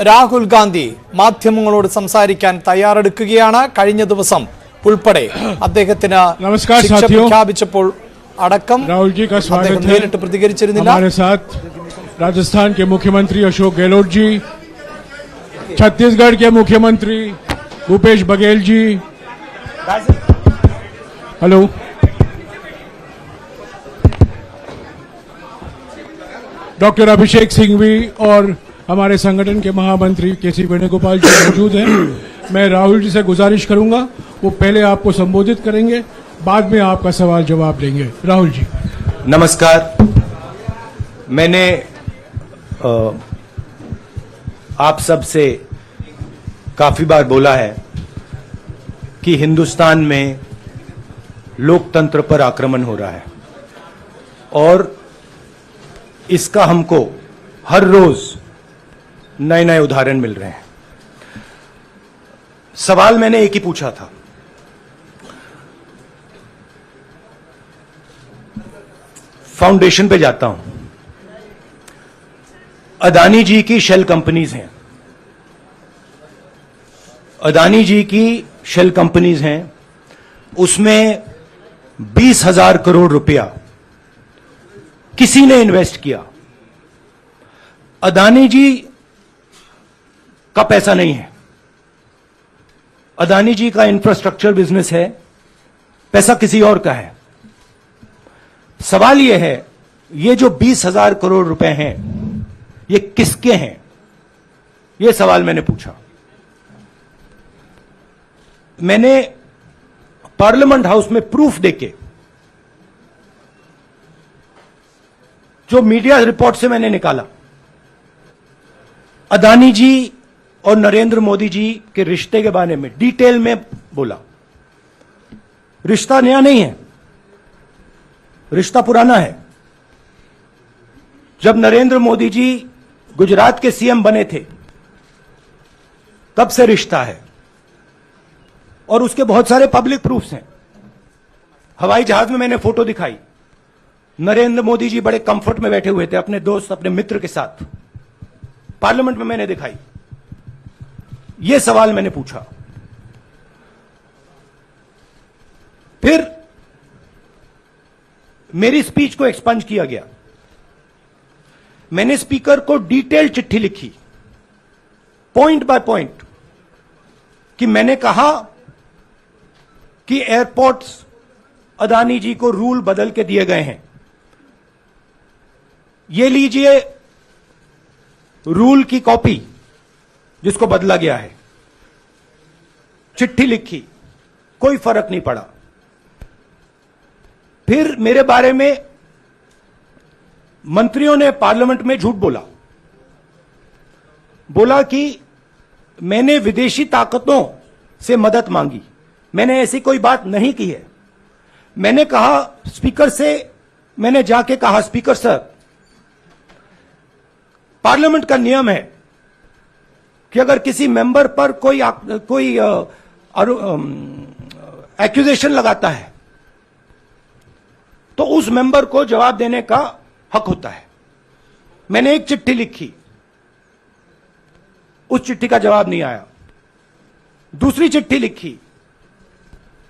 രാഹുൽ ഗാന്ധി മാധ്യമങ്ങളോട് സംസാരിക്കാൻ തയ്യാറെടുക്കുകയാണ്. കഴിഞ്ഞ ദിവസം ഉൾപ്പെടെ അദ്ദേഹത്തിന് ശിക്ഷ പ്രഖ്യാപിച്ചപ്പോൾ അടക്കം അദ്ദേഹം നേരിട്ട് പ്രതികരിച്ചിരുന്നില്ല. राजस्थान के मुख्यमंत्री अशोक गहलोत जी, छत्तीसगढ़ के मुख्यमंत्री भूपेश बघेल जी, हेलो, डॉक्टर अभिषेक सिंघवी और हमारे संगठन के महामंत्री केसी वेणुगोपाल जी मौजूद हैं। मैं राहुल जी से गुजारिश करूंगा वो पहले आपको संबोधित करेंगे, बाद में आपका सवाल जवाब देंगे। राहुल जी। नमस्कार। मैंने आप सब से काफी बार बोला है कि हिंदुस्तान में लोकतंत्र पर आक्रमण हो रहा है और इसका हमको हर रोज नए नए उदाहरण मिल रहे हैं। सवाल मैंने एक ही पूछा था, फाउंडेशन पे जाता हूं, अदानी जी की शेल कंपनीज हैं, अदानी जी की शेल कंपनीज हैं, उसमें 20,000 करोड़ रुपया किसी ने इन्वेस्ट किया। अदानी जी का पैसा नहीं है, अदानी जी का इंफ्रास्ट्रक्चर बिजनेस है, पैसा किसी और का है। सवाल यह है, ये जो 20,000 करोड़ रुपए हैं ये किसके हैं? यह सवाल मैंने पूछा। मैंने पार्लियामेंट हाउस में प्रूफ देके, जो मीडिया रिपोर्ट से मैंने निकाला, अदानी जी और नरेंद्र मोदी जी के रिश्ते के बारे में डिटेल में बोला। रिश्ता नया नहीं है, रिश्ता पुराना है। जब नरेंद्र मोदी जी गुजरात के सीएम बने थे तब से रिश्ता है और उसके बहुत सारे पब्लिक प्रूफ्स हैं। हवाई जहाज में मैंने फोटो दिखाई, नरेंद्र मोदी जी बड़े कंफर्ट में बैठे हुए थे अपने दोस्त, अपने मित्र के साथ। पार्लियामेंट में मैंने दिखाई। यह सवाल मैंने पूछा। फिर मेरी स्पीच को एक्सपंज किया गया। मैंने स्पीकर को डिटेल चिट्ठी लिखी, पॉइंट बाय पॉइंट, कि मैंने कहा कि एयरपोर्ट्स अदानी जी को रूल बदल के दिए गए हैं। ये लीजिए रूल की कॉपी जिसको बदला गया है। चिट्ठी लिखी, कोई फर्क नहीं पड़ा। फिर मेरे बारे में मंत्रियों ने पार्लियामेंट में झूठ बोला कि मैंने विदेशी ताकतों से मदद मांगी। मैंने ऐसी कोई बात नहीं की है। मैंने कहा स्पीकर से, मैंने जाके कहा, स्पीकर सर, पार्लियामेंट का नियम है कि अगर किसी मेंबर पर कोई एक्यूजेशन लगाता है तो उस मेंबर को जवाब देने का हक होता है। मैंने एक चिट्ठी लिखी, उस चिट्ठी का जवाब नहीं आया। दूसरी चिट्ठी लिखी,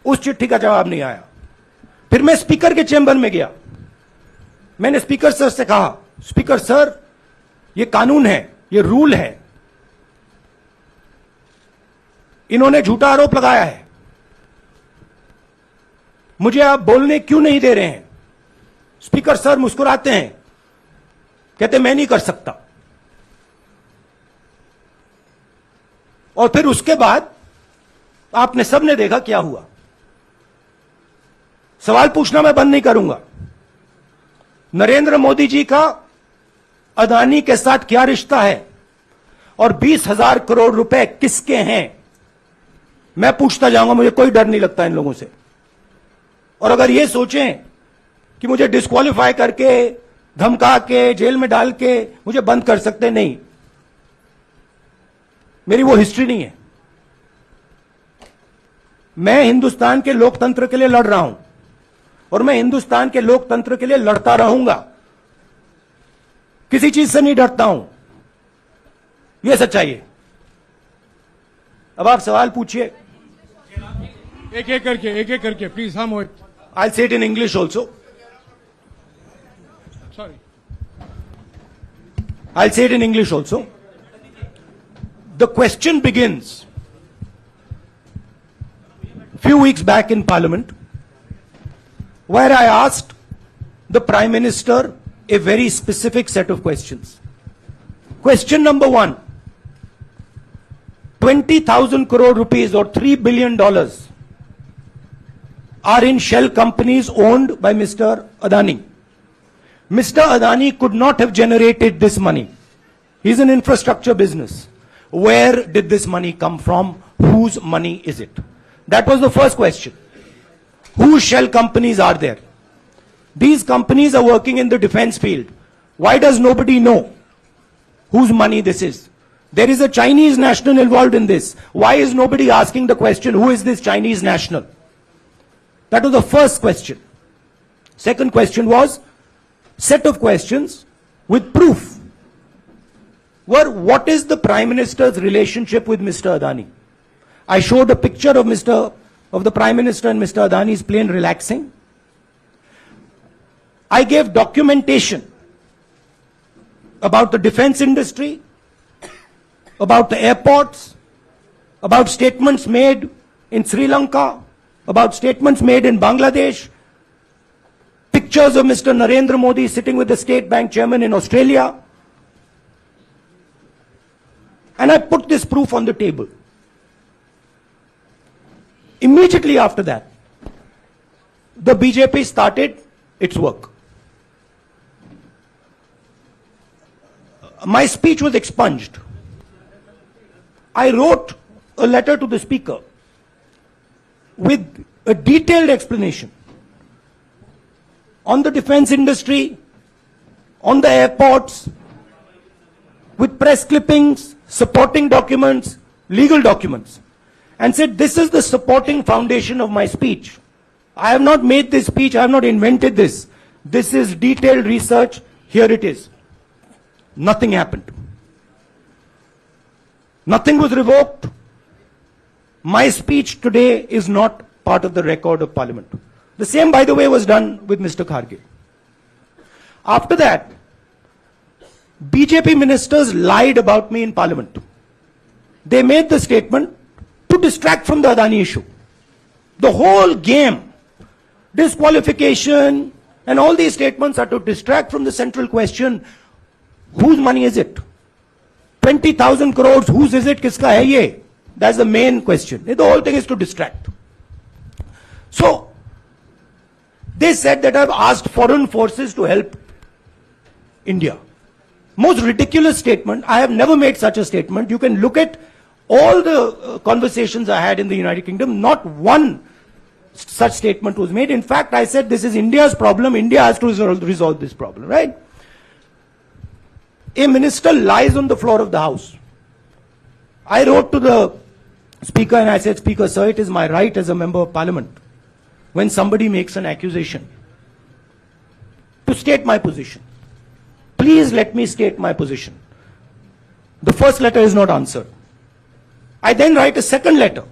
उस चिट्ठी का जवाब नहीं आया। फिर मैं स्पीकर के चेंबर में गया। मैंने स्पीकर सर से कहा, स्पीकर सर, यह कानून है, यह रूल है, इन्होंने झूठा आरोप लगाया है, मुझे आप बोलने क्यों नहीं दे रहे हैं? स्पीकर सर मुस्कुराते हैं, कहते मैं नहीं कर सकता। और फिर उसके बाद आपने सबने देखा क्या हुआ। सवाल पूछना मैं बंद नहीं करूंगा। नरेंद्र मोदी जी का अदानी के साथ क्या रिश्ता है और 20,000 करोड़ रुपए किसके हैं, मैं पूछता जाऊंगा। मुझे कोई डर नहीं लगता इन लोगों से। और अगर ये सोचें कि मुझे डिस्क्वालीफाई करके, धमका के, जेल में डाल के मुझे बंद कर सकते, नहीं, मेरी वो हिस्ट्री नहीं है। मैं हिंदुस्तान के लोकतंत्र के लिए लड़ रहा हूं और मैं हिंदुस्तान के लोकतंत्र के लिए लड़ता रहूंगा। किसी चीज से नहीं डरता हूं। ये सच्चाई है। अब आप सवाल पूछिए। एक एक करके प्लीज। हाँ मोहित, I'll say it in English also. Sorry. I'll say it in English also. The question begins few weeks back in Parliament, where I asked the Prime Minister a very specific set of questions. Question number 1, 20,000 crore rupees or $3 billion are in shell companies owned by Mr. Adani. Mr. Adani could not have generated this money. He's an infrastructure business. Where did this money come from? Whose money is it? That was the first question. Whose shell companies are there? These companies are working in the defense field. Why does nobody know whose money this is? There is a Chinese national involved in this. Why is nobody asking the question, who is this Chinese national? That was the first question. Second question was, set of questions with proof were, what is the Prime Minister's relationship with Mr. Adani? I showed a picture of the Prime Minister and Mr. Adani's plane relaxing. I gave documentation about the defense industry, about the airports, about statements made in Sri Lanka, about statements made in Bangladesh, pictures of Mr. Narendra Modi sitting with the State Bank chairman in Australia. And I put this proof on the table. Immediately after that, the BJP started its work. My speech was expunged. I wrote a letter to the Speaker with a detailed explanation on the defense industry, on the airports, with press clippings, supporting documents, legal documents, and said, this is the supporting foundation of my speech. I have not made this speech, I have not invented this. This is detailed research, here it is. Nothing happened. Nothing was revoked. My speech today is not part of the record of Parliament. The same, by the way, was done with Mr. Kharge. After that, BJP ministers lied about me in Parliament. They made the statement to distract from the Adani issue. The whole game, disqualification, and all these statements are to distract from the central question, whose money is it? 20,000 crores, whose is it? Kiska hai ye? That's the main question. The whole thing is to distract. So, they said that I've asked foreign forces to help India. Most ridiculous statement. I have never made such a statement. You can look at all the conversations I had in the United Kingdom. Not one such statement was made. In fact, I said this is India's problem. India has to resolve this problem, right? A minister lies on the floor of the House. I wrote to the Speaker and I said, Speaker, sir, it is my right as a member of Parliament, when somebody makes an accusation, to state my position. Please let me state my position. The first letter is not answered. I then write a second letter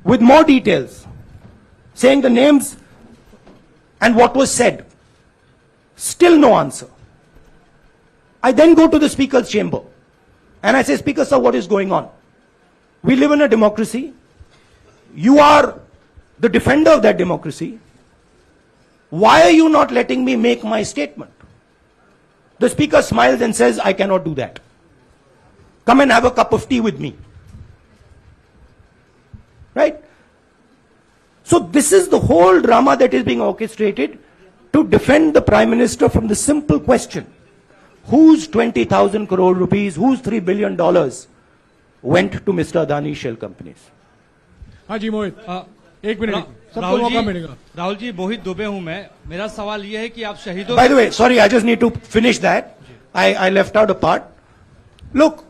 with more details, saying the names and what was said. Still no answer. I then go to the Speaker's chamber and I say, Speaker, sir, what is going on? We live in a democracy. You are the defender of that democracy. Why are you not letting me make my statement? The Speaker smiles and says, I cannot do that. Come and have a cup of tea with me. Right? So this is the whole drama that is being orchestrated to defend the Prime Minister from the simple question, whose 20,000 crore rupees, whose $3 billion went to Mr. Adani shell companies? हाँ जी मोहित, एक minute सबको मौका मिलेगा। राहुल जी, मोहित दुबे हूं मैं। मेरा सवाल ये है कि आप शहीदों। By the way, sorry, I just need to finish that. I left out a part. Look,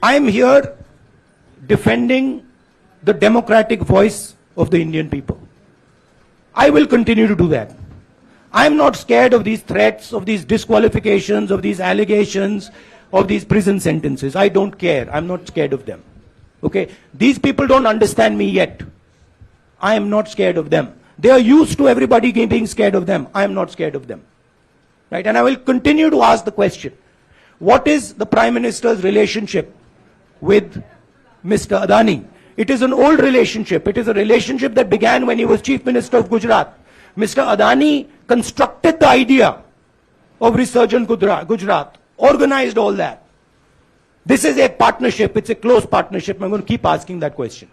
I am here defending the democratic voice of the Indian people. I will continue to do that. I am not scared of these threats, of these disqualifications, of these allegations, of these prison sentences. I don't care. I'm not scared of them. Okay? These people don't understand me yet. I am not scared of them. They are used to everybody being scared of them. I am not scared of them. Right? And I will continue to ask the question, what is the Prime Minister's relationship with Mr. Adani? It is an old relationship. It is a relationship that began when he was Chief Minister of Gujarat. Mr. Adani constructed the idea of Resurgent Gujarat, organized all that. This is a partnership. It's a close partnership. I'm going to keep asking that question.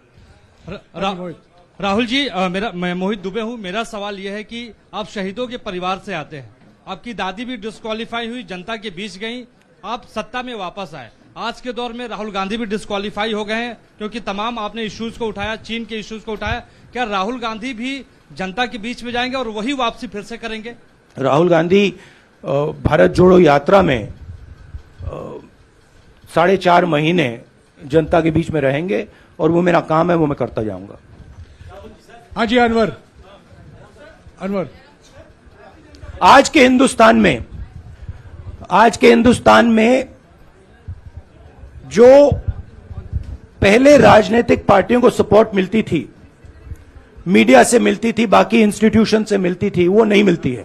Rahul ji, मैं मोहित दुबे हूं। मेरा सवाल यह है कि आप शहीदों के परिवार से आते हैं। आपकी दादी भी डिस्क्वालीफाई हुई, जनता के बीच गई, आप सत्ता में वापस आए। आज के दौर में राहुल गांधी भी डिस्क्वालीफाई हो गए हैं क्योंकि तमाम आपने इश्यूज को उठाया, चीन के इश्यूज को उठाया। क्या राहुल गांधी भी जनता के बीच में जाएंगे और वही वापसी फिर से करेंगे? राहुल गांधी भारत जोड़ो यात्रा में 4.5 महीने जनता के बीच में रहेंगे और वो मेरा काम है, वो मैं करता जाऊंगा। हाँ जी, अनवर आज के हिंदुस्तान में जो पहले राजनीतिक पार्टियों को सपोर्ट मिलती थी, मीडिया से मिलती थी, बाकी इंस्टीट्यूशन से मिलती थी, वो नहीं मिलती है।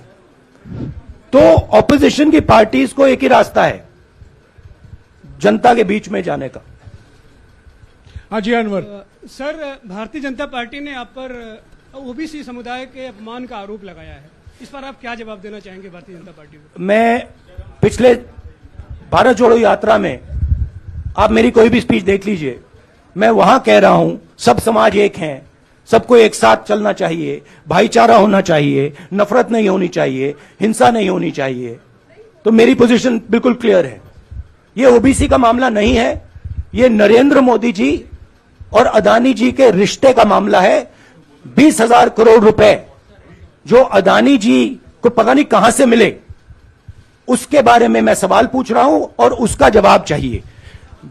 तो ऑपोजिशन की पार्टीज को एक ही रास्ता है, जनता के बीच में जाने का। हाँ जी, अनवर सर, भारतीय जनता पार्टी ने आप पर ओबीसी समुदाय के अपमान का आरोप लगाया है। इस पर आप क्या जवाब देना चाहेंगे भारतीय जनता पार्टी को? मैं पिछले भारत जोड़ो यात्रा में, आप मेरी कोई भी स्पीच देख लीजिए, मैं वहां कह रहा हूं सब समाज एक हैं, सबको एक साथ चलना चाहिए, भाईचारा होना चाहिए, नफरत नहीं होनी चाहिए, हिंसा नहीं होनी चाहिए। तो मेरी पोजीशन बिल्कुल क्लियर है। ये ओबीसी का मामला नहीं है, ये नरेंद्र मोदी जी और अदानी जी के रिश्ते का मामला है। 20,000 करोड़ रुपए जो अदानी जी को पता नहीं कहां से मिले, उसके बारे में मैं सवाल पूछ रहा हूं और उसका जवाब चाहिए।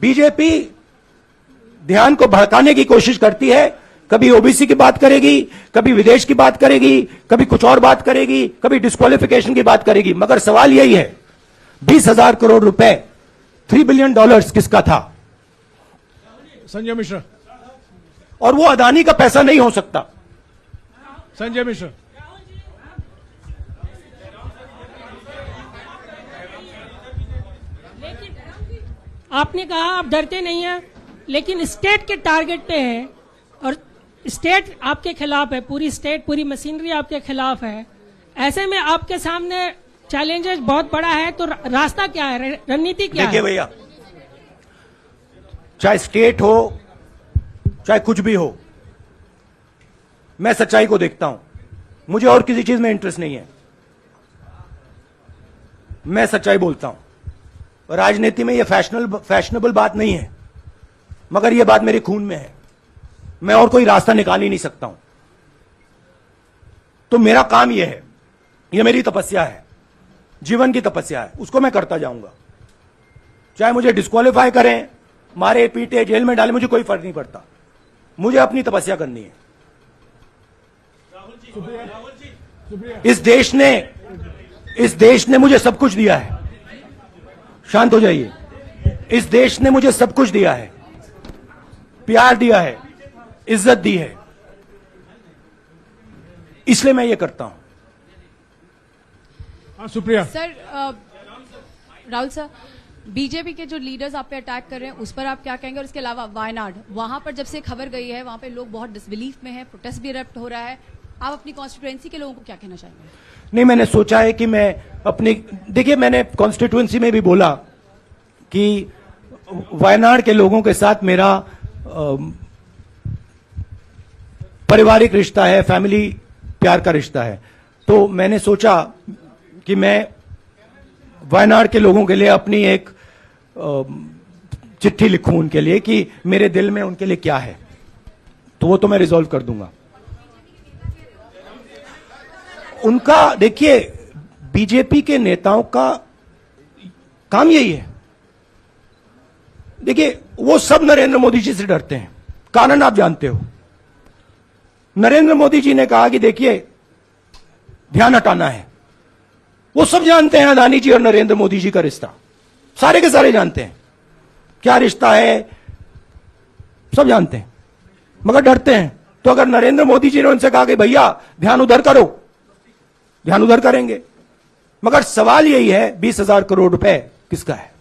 बीजेपी ध्यान को भड़काने की कोशिश करती है, कभी ओबीसी की बात करेगी, कभी विदेश की बात करेगी, कभी कुछ और बात करेगी, कभी डिस्क्वालिफिकेशन की बात करेगी, मगर सवाल यही है 20,000 करोड़ रुपए, $3 बिलियन किसका था? संजय मिश्रा। और वो अदानी का पैसा नहीं हो सकता। संजय मिश्रा। आपने कहा आप डरते नहीं हैं, लेकिन स्टेट के टारगेट पे हैं और स्टेट आपके खिलाफ है, पूरी स्टेट, पूरी मशीनरी आपके खिलाफ है। ऐसे में आपके सामने चैलेंजेस बहुत बड़ा है, तो रास्ता क्या है, रणनीति क्या है? देखिए भैया, चाहे स्टेट हो चाहे कुछ भी हो, मैं सच्चाई को देखता हूं। मुझे और किसी चीज में इंटरेस्ट नहीं है, मैं सच्चाई बोलता हूं। राजनीति में यह फैशनेबल बात नहीं है, मगर यह बात मेरे खून में है। मैं और कोई रास्ता निकाल ही नहीं सकता हूं। तो मेरा काम यह है, यह मेरी तपस्या है, जीवन की तपस्या है, उसको मैं करता जाऊंगा। चाहे मुझे डिस्क्वालीफाई करें, मारे पीटे, जेल में डाले, मुझे कोई फर्क नहीं पड़ता। मुझे अपनी तपस्या करनी है। इस देश ने मुझे सब कुछ दिया है। शांत हो जाइए। इस देश ने मुझे सब कुछ दिया है, प्यार दिया है, इज्जत दी है, इसलिए मैं ये करता हूं। हाँ, Supriya. Sir, Rahul sir, BJP के जो लीडर्स आप पे अटैक कर रहे हैं उस पर आप क्या कहेंगे? और इसके अलावा वायनाड, वहां पर जब से खबर गई है, वहां पे लोग बहुत डिसबिलीफ में हैं, प्रोटेस्ट भी इरप्ट हो रहा है, आप अपनी कॉन्स्टिट्यूएंसी के लोगों को क्या कहना चाहेंगे? नहीं, मैंने सोचा है कि मैं अपनी, देखिए, मैंने कॉन्स्टिट्यूएंसी में भी बोला कि वायनाड के लोगों के साथ मेरा पारिवारिक रिश्ता है, फैमिली प्यार का रिश्ता है। तो मैंने सोचा कि मैं वायनाड के लोगों के लिए अपनी एक चिट्ठी लिखूं उनके लिए कि मेरे दिल में उनके लिए क्या है। तो वो तो मैं रिजॉल्व कर दूंगा। उनका, देखिए, बीजेपी के नेताओं का काम यही है। देखिए, वो सब नरेंद्र मोदी जी से डरते हैं, कारण आप जानते हो। नरेंद्र मोदी जी ने कहा कि देखिए, ध्यान हटाना है। वो सब जानते हैं अदानी जी और नरेंद्र मोदी जी का रिश्ता। सारे के सारे जानते हैं क्या रिश्ता है, सब जानते हैं, मगर डरते हैं। तो अगर नरेंद्र मोदी जी ने उनसे कहा कि भैया ध्यान उधर करो, ध्यान उधर करेंगे। मगर सवाल यही है 20,000 करोड़ रुपए किसका है?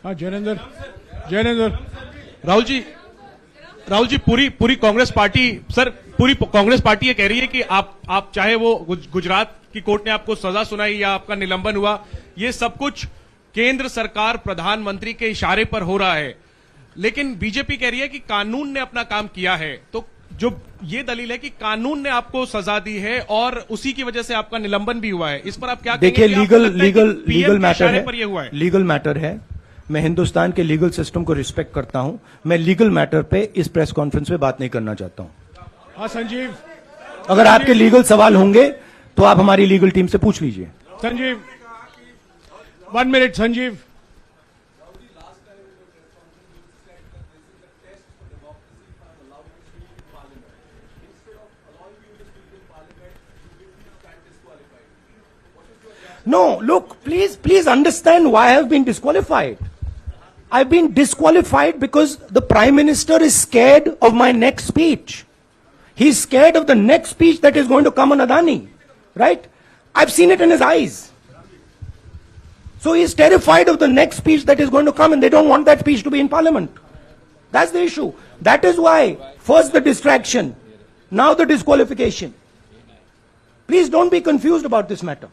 हाँ जैनेंद्र राहुल जी पूरी कांग्रेस पार्टी, सर पूरी कांग्रेस पार्टी ये कह रही है कि आप चाहे वो गुजरात की कोर्ट ने आपको सजा सुनाई या आपका निलंबन हुआ, ये सब कुछ केंद्र सरकार प्रधानमंत्री के इशारे पर हो रहा है। लेकिन बीजेपी कह रही है कि कानून ने अपना काम किया है। तो जो ये दलील है कि कानून ने आपको सजा दी है और उसी की वजह से आपका निलंबन भी हुआ है, इस पर आप क्या देखिए, लीगल मैटर है, पर ये हुआ है? लीगल मैटर है। मैं हिंदुस्तान के लीगल सिस्टम को रिस्पेक्ट करता हूं। मैं लीगल मैटर पे इस प्रेस कॉन्फ्रेंस में बात नहीं करना चाहता हूं। हाँ संजीव, अगर आपके लीगल सवाल होंगे तो आप हमारी लीगल टीम से पूछ लीजिए। Sanjeev 1 minute. Sanjeev, No, look, please understand why I have been disqualified. I've been disqualified because the Prime Minister is scared of my next speech. He's scared of the next speech that is going to come on Adani, right? I've seen it in his eyes. So he's terrified of the next speech that is going to come, and they don't want that speech to be in Parliament. That's the issue. That is why, first the distraction, now the disqualification. Please don't be confused about this matter.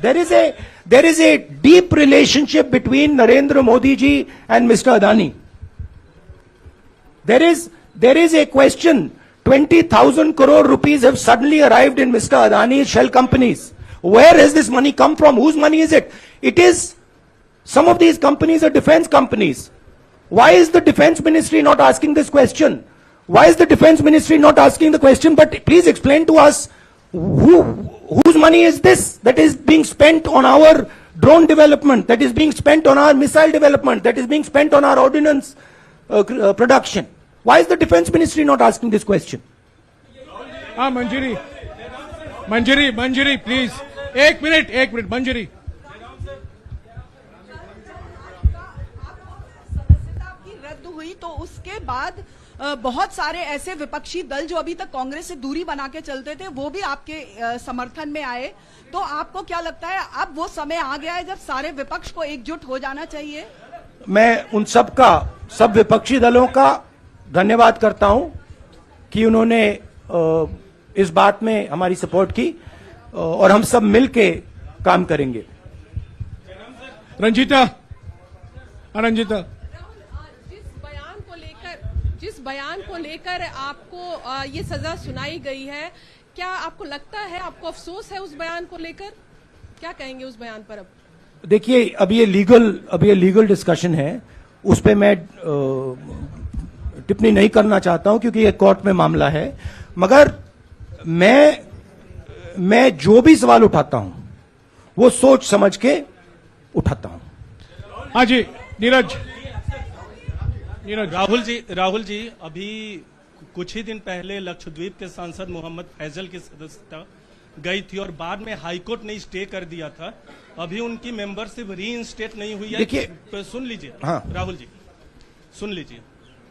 There is a deep relationship between Narendra Modi ji and Mr. Adani. There is a question. 20,000 crore rupees have suddenly arrived in Mr. Adani's shell companies. Where has this money come from? Whose money is it? It is, some of these companies are defense companies. Why is the defense ministry not asking this question? Why is the defense ministry not asking the question? But please explain to us, whose money is this that is being spent on our drone development, that is being spent on our missile development, that is being spent on our ordnance production? Why is the defense ministry not asking this question? Manjari please, एक minute मंजरी। सदस्यता की रद्द हुई तो उसके बाद बहुत सारे ऐसे विपक्षी दल जो अभी तक कांग्रेस से दूरी बना के चलते थे वो भी आपके समर्थन में आए। तो आपको क्या लगता है अब वो समय आ गया है जब सारे विपक्ष को एकजुट हो जाना चाहिए? मैं उन सब विपक्षी दलों का धन्यवाद करता हूं कि उन्होंने इस बात में हमारी सपोर्ट की और हम सब मिलके काम करेंगे। रंजीता, जिस बयान को लेकर आपको ये सजा सुनाई गई है, क्या आपको लगता है, आपको अफसोस है उस बयान को लेकर? क्या कहेंगे उस बयान पर? अब देखिए, अब ये लीगल डिस्कशन है, उस पे मैं टिप्पणी नहीं करना चाहता हूं क्योंकि ये कोर्ट में मामला है। मगर मैं जो भी सवाल उठाता हूं वो सोच समझ के उठाता हूं। हाँ जी, नीरज। राहुल जी, अभी कुछ ही दिन पहले लक्षद्वीप के सांसद मोहम्मद फैजल की सदस्यता गई थी और बाद में हाईकोर्ट ने स्टे कर दिया था। अभी उनकी मेंबरशिप रीइंस्टेट नहीं हुई है। देखिए, सुन लीजिए। हाँ। राहुल जी सुन लीजिए,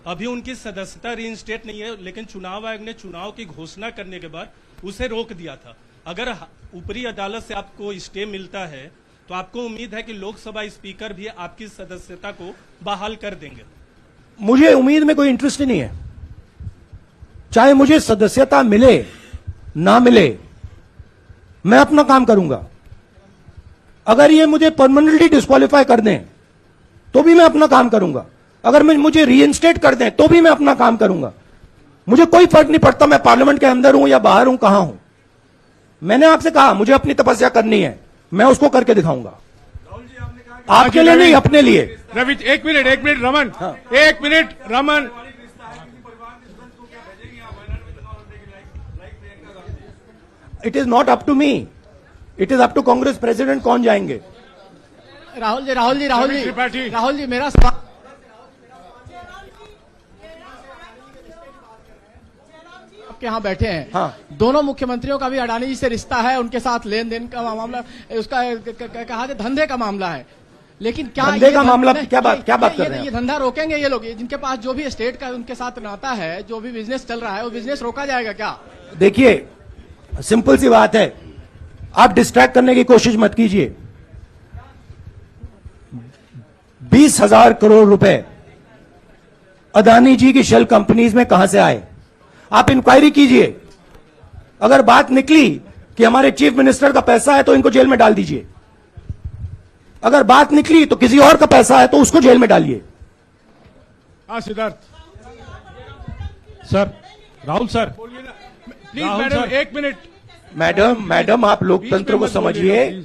अभी उनकी सदस्यता रीइंस्टेट नहीं है, लेकिन चुनाव आयोग ने चुनाव की घोषणा करने के बाद उसे रोक दिया था। अगर ऊपरी अदालत से आपको स्टे मिलता है तो आपको उम्मीद है कि लोकसभा स्पीकर भी आपकी सदस्यता को बहाल कर देंगे? मुझे उम्मीद में कोई इंटरेस्ट ही नहीं है। चाहे मुझे सदस्यता मिले ना मिले, मैं अपना काम करूंगा। अगर ये मुझे परमानेंटली डिस्क्वालीफाई कर दें तो भी मैं अपना काम करूंगा। अगर मुझे रीइंस्टेट कर दें तो भी मैं अपना काम करूंगा। मुझे कोई फर्क नहीं पड़ता मैं पार्लियामेंट के अंदर हूं या बाहर हूं, कहां हूं। मैंने आपसे कहा मुझे अपनी तपस्या करनी है, मैं उसको करके दिखाऊंगा। आपके लिए नहीं, अपने लिए। रवि, एक मिनट रमन। हाँ। एक minute Raman. It is not up to me, it is up to Congress president कौन जाएंगे। राहुल जी मेरा सवाल, आपके यहाँ बैठे हैं। हाँ। दोनों मुख्यमंत्रियों का भी अडानी जी से रिश्ता है, उनके साथ लेन देन का मामला, उसका कहा जाए धंधे का मामला है। लेकिन क्या धंधे ये का मामला नहीं, क्या बात कर रहे हैं ये धंधा रोकेंगे ये लोग? जिनके पास जो भी स्टेट का उनके साथ नाता है, जो भी बिजनेस चल रहा है, वो बिजनेस रोका जाएगा क्या? देखिए, सिंपल सी बात है, आप डिस्ट्रैक्ट करने की कोशिश मत कीजिए। 20,000 करोड़ रुपए अदानी जी की शेल कंपनीज में कहां से आए? आप इंक्वायरी कीजिए। अगर बात निकली कि हमारे चीफ मिनिस्टर का पैसा है तो इनको जेल में डाल दीजिए। अगर बात निकली तो किसी और का पैसा है तो उसको जेल में डालिए। Siddharth sir, Rahul sir, please madam, 1 minute. Madam आप लोकतंत्र को समझिए।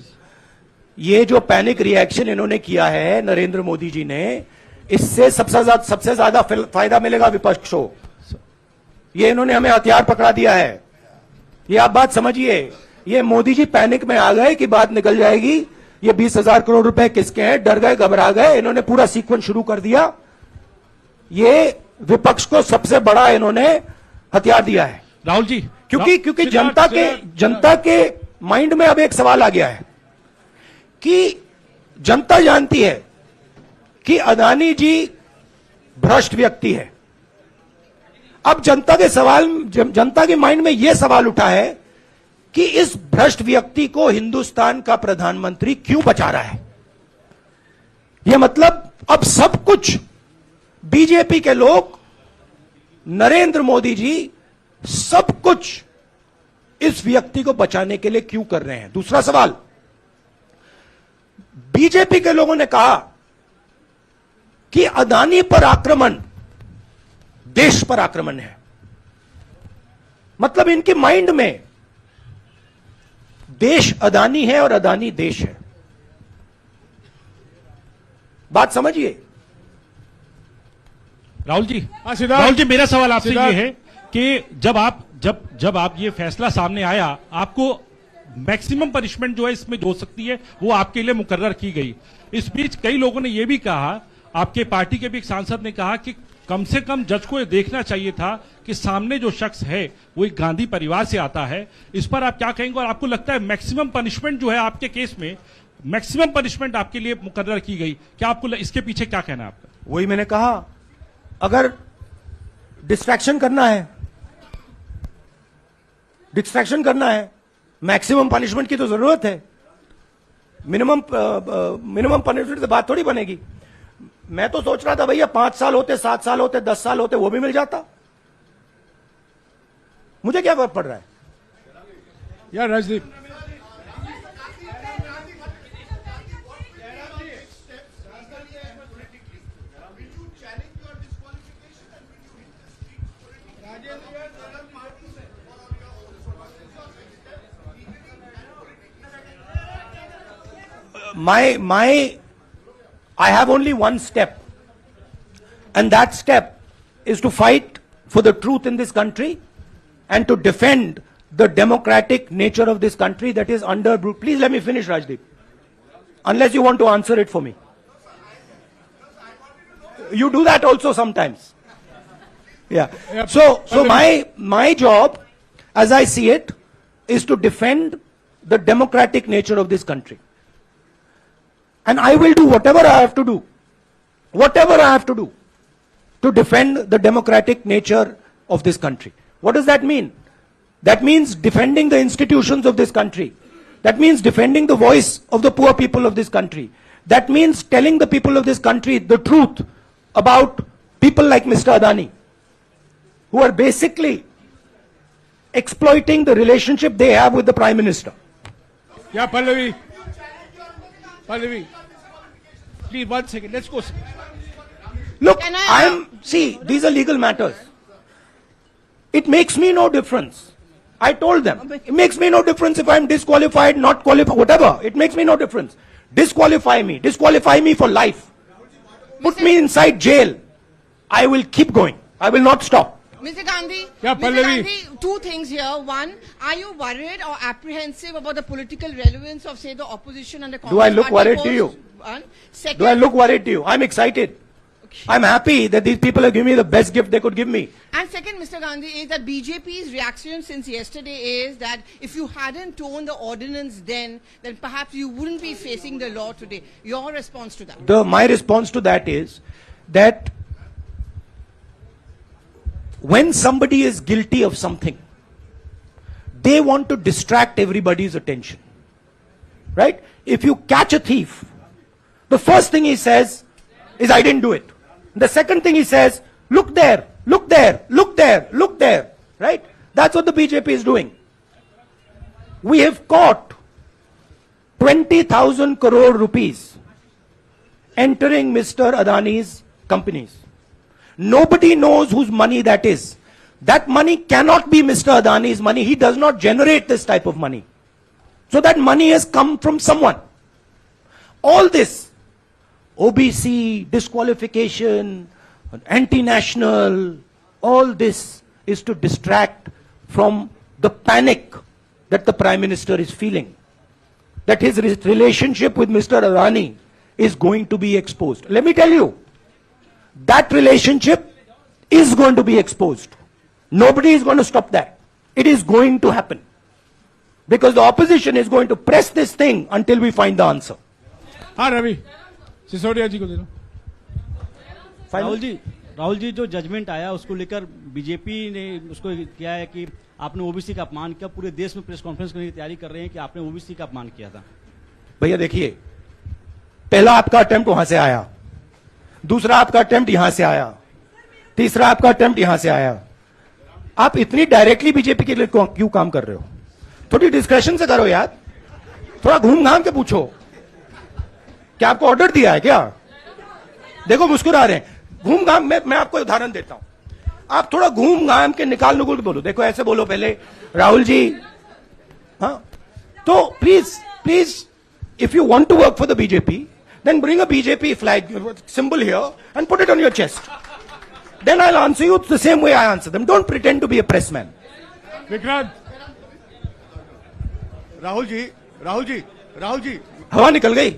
ये जो पैनिक रिएक्शन इन्होंने किया है नरेंद्र मोदी जी ने, इससे सबसे ज्यादा फायदा मिलेगा विपक्ष को। ये इन्होंने हमें हथियार पकड़ा दिया है। ये आप बात समझिए। ये मोदी जी पैनिक में आ गए कि बात निकल जाएगी, ये 20,000 करोड़ रुपए किसके हैं, डर गए, घबरा गए, इन्होंने पूरा सीक्वेंस शुरू कर दिया। ये विपक्ष को सबसे बड़ा इन्होंने हथियार दिया है राहुल जी, क्योंकि जनता के माइंड में अब एक सवाल आ गया है कि जनता जानती है कि अदानी जी भ्रष्ट व्यक्ति है। अब जनता के माइंड में यह सवाल उठा है कि इस भ्रष्ट व्यक्ति को हिंदुस्तान का प्रधानमंत्री क्यों बचा रहा है। यह मतलब अब सब कुछ बीजेपी के लोग, नरेंद्र मोदी जी सब कुछ इस व्यक्ति को बचाने के लिए क्यों कर रहे हैं। दूसरा सवाल, बीजेपी के लोगों ने कहा कि अदानी पर आक्रमण देश पर आक्रमण है। मतलब इनके माइंड में देश अदानी है और अदानी देश है। बात समझिए राहुल जी, मेरा सवाल आपसे ये है कि जब आप ये फैसला सामने आया, आपको मैक्सिमम पनिशमेंट जो है इसमें जो हो सकती है वो आपके लिए मुकर्रर की गई। इस बीच कई लोगों ने यह भी कहा, आपके पार्टी के भी एक सांसद ने कहा कि कम से कम जज को यह देखना चाहिए था कि सामने जो शख्स है वो एक गांधी परिवार से आता है। इस पर आप क्या कहेंगे? और आपको लगता है मैक्सिमम पनिशमेंट जो है आपके केस में, मैक्सिमम पनिशमेंट आपके लिए मुकर्रर की गई, क्या आपको इसके पीछे क्या कहना है आपका? वही मैंने कहा, अगर डिस्ट्रैक्शन करना है, मैक्सिमम पनिशमेंट की तो जरूरत है। मिनिमम पनिशमेंट से बात थोड़ी बनेगी। मैं तो सोच रहा था भैया 5 साल होते, 7 साल होते, 10 साल होते, वो भी मिल जाता। मुझे क्या फर्क पड़ रहा है यार। Rajdeep, I have only one step, and that step is to fight for the truth in this country and to defend the democratic nature of this country that is under. Please let me finish, Rajdeep. Unless you want to answer it for me. You do that also sometimes. Yeah. So my job, as I see it, is to defend the democratic nature of this country. And I will do whatever I have to do to defend the democratic nature of this country. What does that mean? That means defending the institutions of this country. That means defending the voice of the poor people of this country. That means telling the people of this country the truth about people like Mr. Adani, who are basically exploiting the relationship they have with the Prime Minister. Yeah, Pallavi, please 1 second. Let's go. Look, see, these are legal matters. It makes me no difference. I told them, it makes me no difference if I'm disqualified, not qualified, whatever. It makes me no difference. Disqualify me for life. Put me inside jail. I will keep going. I will not stop. Mr. Gandhi, Yeah, Mr. Pallavi. Gandhi, 2 things here. One, are you worried or apprehensive about the political relevance of, say, the opposition and the Congress Do I look party worried to polls? you? One. Second, Do I look worried to you? I'm excited. I'm happy that these people have given me the best gift they could give me. And second, Mr. Gandhi, is that BJP's reaction since yesterday is that if you hadn't torn the ordinance then perhaps you wouldn't be facing the law today. Your response to that? My response to that is that when somebody is guilty of something, they want to distract everybody's attention. Right? If you catch a thief, the first thing he says is, I didn't do it. The second thing he says, look there, look there, look there, look there. Right? That's what the BJP is doing. We have caught 20,000 crore rupees entering Mr. Adani's companies. Nobody knows whose money that is. That money cannot be Mr. Adani's money. He does not generate this type of money. So that money has come from someone. All this, OBC, disqualification, anti-national, all this is to distract from the panic that the Prime Minister is feeling. That his relationship with Mr. Adani is going to be exposed. Let me tell you, that relationship is going to be exposed. Nobody is going to stop that. It is going to happen. Because the opposition is going to press this thing until we find the answer. हाँ रवि सिसोदिया जी को दे दो। राहुल जी जो judgement आया उसको लेकर BJP ने उसको किया है कि आपने ओबीसी का अपमान किया, पूरे देश में प्रेस कॉन्फ्रेंस करने की तैयारी कर रहे हैं कि आपने ओबीसी का अपमान किया था। भैया देखिए, पहला आपका अटेम्प्ट वहां से आया, दूसरा आपका अटेम्प्ट यहां से आया, तीसरा आपका अटेम्प्ट यहां से आया। आप इतनी डायरेक्टली बीजेपी के लिए क्यों काम कर रहे हो? थोड़ी डिस्कशन से करो यार, थोड़ा घूम घाम के पूछो। क्या आपको ऑर्डर दिया है क्या? देखो मुस्कुरा रहे हैं। घूम घाम मैं आपको उदाहरण देता हूं। आप थोड़ा घूम घाम के निकाल नुकुल के बोलो। देखो ऐसे बोलो पहले, राहुल जी, हाँ तो please if you want to work for the BJP, then bring a BJP flag symbol here and put it on your chest. Then I'll answer you the same way I answer them. Don't pretend to be a press man. Vikrant, Rahul ji हवा निकल गई।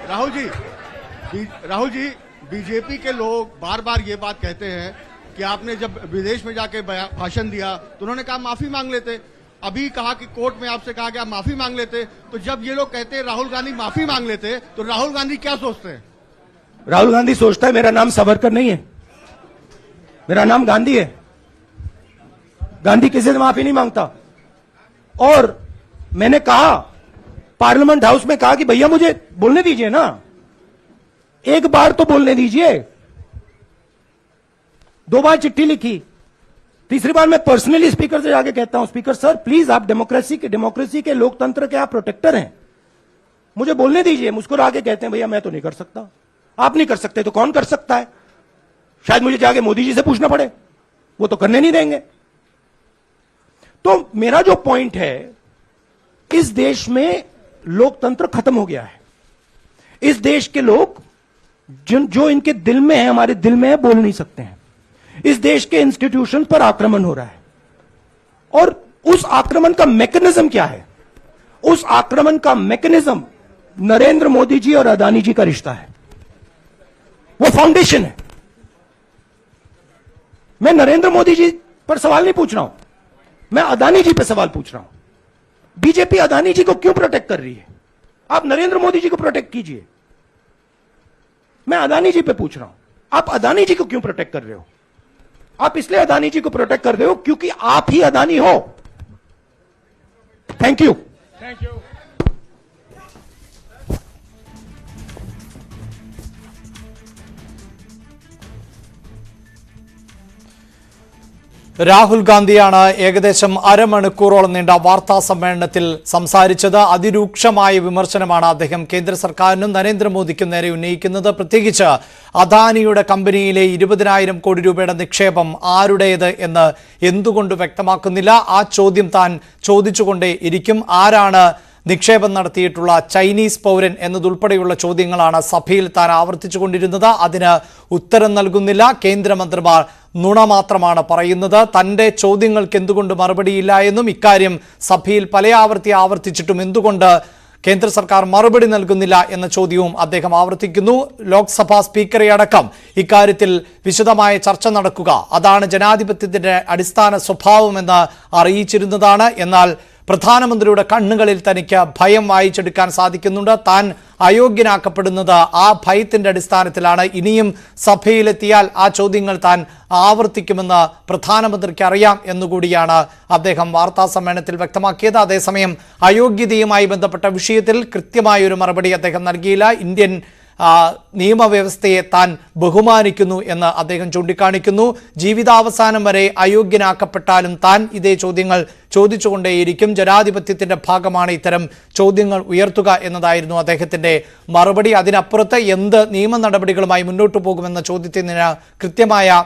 Rahul ji BJP के लोग बार बार ये बात कहते हैं कि आपने जब विदेश में जाके भाषण दिया तो उन्होंने कहा माफी मांग लेते। अभी कहा कि कोर्ट में आपसे कहा कि आप माफी मांग लेते। तो जब ये लोग कहते हैं राहुल गांधी माफी मांग लेते, तो राहुल गांधी क्या सोचते हैं? राहुल गांधी सोचता है मेरा नाम सावरकर नहीं है, मेरा नाम गांधी है। गांधी किसी से माफी नहीं मांगता। और मैंने कहा, पार्लियामेंट हाउस में कहा कि भैया मुझे बोलने दीजिए ना, एक बार तो बोलने दीजिए। 2 बार चिट्ठी लिखी, तीसरी बार मैं पर्सनली स्पीकर से जाके कहता हूं, स्पीकर सर प्लीज, आप डेमोक्रेसी के लोकतंत्र के आप प्रोटेक्टर हैं, मुझे बोलने दीजिए। मुस्कुरा के कहते हैं भैया मैं तो नहीं कर सकता। आप नहीं कर सकते तो कौन कर सकता है? शायद मुझे जाके मोदी जी से पूछना पड़े, वो तो करने नहीं देंगे। तो मेरा जो पॉइंट है, इस देश में लोकतंत्र खत्म हो गया है। इस देश के लोग जो इनके दिल में है, हमारे दिल में है, बोल नहीं सकते हैं। इस देश के इंस्टीट्यूशन पर आक्रमण हो रहा है। और उस आक्रमण का मैकेनिज्म क्या है? उस आक्रमण का मैकेनिज्म नरेंद्र मोदी जी और अदानी जी का रिश्ता है, वो फाउंडेशन है। मैं नरेंद्र मोदी जी पर सवाल नहीं पूछ रहा हूं, मैं अदानी जी पर सवाल पूछ रहा हूं। बीजेपी अदानी जी को क्यों प्रोटेक्ट कर रही है? आप नरेंद्र मोदी जी को प्रोटेक्ट कीजिए। मैं अदानी जी पे पूछ रहा हूं, आप अदानी जी को क्यों प्रोटेक्ट कर रहे हो? आप इसलिए अदानी जी को प्रोटेक्ट कर रहे हो क्योंकि आप ही अदानी हो। Thank you. രാഹുൽ ഗാന്ധിയാണ് ഏകദേശം അരമണിക്കൂറോളം നീണ്ട വാർത്താ സമ്മേളനത്തിൽ സംസാരിച്ചത്. അതിരൂക്ഷമായ വിമർശനമാണ് അദ്ദേഹം കേന്ദ്ര സർക്കാരിനും നരേന്ദ്രമോദിക്കും നേരെ ഉന്നയിക്കുന്നത്. പ്രത്യേകിച്ച് അദാനിയുടെ കമ്പനിയിലെ 20,000 കോടി രൂപയുടെ നിക്ഷേപം ആരുടേത് എന്ന് എന്തുകൊണ്ട് വ്യക്തമാക്കുന്നില്ല? ആ ചോദ്യം താൻ ചോദിച്ചുകൊണ്ടേ ഇരിക്കും. ആരാണ് നിക്ഷേപം നടത്തിയിട്ടുള്ള ചൈനീസ് പൗരൻ എന്നതുൾപ്പെടെയുള്ള ചോദ്യങ്ങളാണ് സഭയിൽ താൻ ആവർത്തിച്ചുകൊണ്ടിരുന്നത്. അതിന് ഉത്തരം നൽകുന്നില്ല. കേന്ദ്രമന്ത്രിമാർ നുണ മാത്രമാണ് പറയുന്നത്. തന്റെ ചോദ്യങ്ങൾക്ക് എന്തുകൊണ്ട് മറുപടിയില്ല എന്നും, ഇക്കാര്യം സഭയിൽ പല ആവർത്തിച്ചിട്ടും എന്തുകൊണ്ട് കേന്ദ്ര സർക്കാർ മറുപടി നൽകുന്നില്ല എന്ന ചോദ്യവും അദ്ദേഹം ആവർത്തിക്കുന്നു. ലോക്സഭാ സ്പീക്കറെ അടക്കം ഇക്കാര്യത്തിൽ വിശദമായ ചർച്ച നടക്കുക, അതാണ് ജനാധിപത്യത്തിന്റെ അടിസ്ഥാന സ്വഭാവമെന്ന് അറിയിച്ചിരുന്നതാണ്. എന്നാൽ പ്രധാനമന്ത്രിയുടെ കണ്ണുകളിൽ തനിക്ക് ഭയം വായിച്ചെടുക്കാൻ സാധിക്കുന്നുണ്ട്. താൻ അയോഗ്യനാക്കപ്പെടുന്നത് ആ ഭയത്തിന്റെ അടിസ്ഥാനത്തിലാണ്. ഇനിയും സഭയിലെത്തിയാൽ ആ ചോദ്യങ്ങൾ താൻ ആവർത്തിക്കുമെന്ന് പ്രധാനമന്ത്രിക്ക് അറിയാം എന്നുകൂടിയാണ് അദ്ദേഹം വാർത്താ സമ്മേളനത്തിൽ വ്യക്തമാക്കിയത്. അതേസമയം അയോഗ്യതയുമായി ബന്ധപ്പെട്ട വിഷയത്തിൽ കൃത്യമായൊരു മറുപടി അദ്ദേഹം നൽകിയില്ല. ഇന്ത്യൻ നിയമവ്യവസ്ഥയെ താൻ ബഹുമാനിക്കുന്നു എന്ന് അദ്ദേഹം ചൂണ്ടിക്കാണിക്കുന്നു. ജീവിതാവസാനം വരെ അയോഗ്യനാക്കപ്പെട്ടാലും താൻ ഇതേ ചോദ്യങ്ങൾ ചോദിച്ചുകൊണ്ടേയിരിക്കും. ജനാധിപത്യത്തിന്റെ ഭാഗമാണ് ഇത്തരം ചോദ്യങ്ങൾ ഉയർത്തുക എന്നതായിരുന്നു അദ്ദേഹത്തിന്റെ മറുപടി. അതിനപ്പുറത്ത് എന്ത് നിയമ നടപടികളുമായി മുന്നോട്ടു പോകുമെന്ന ചോദ്യത്തിന് കൃത്യമായ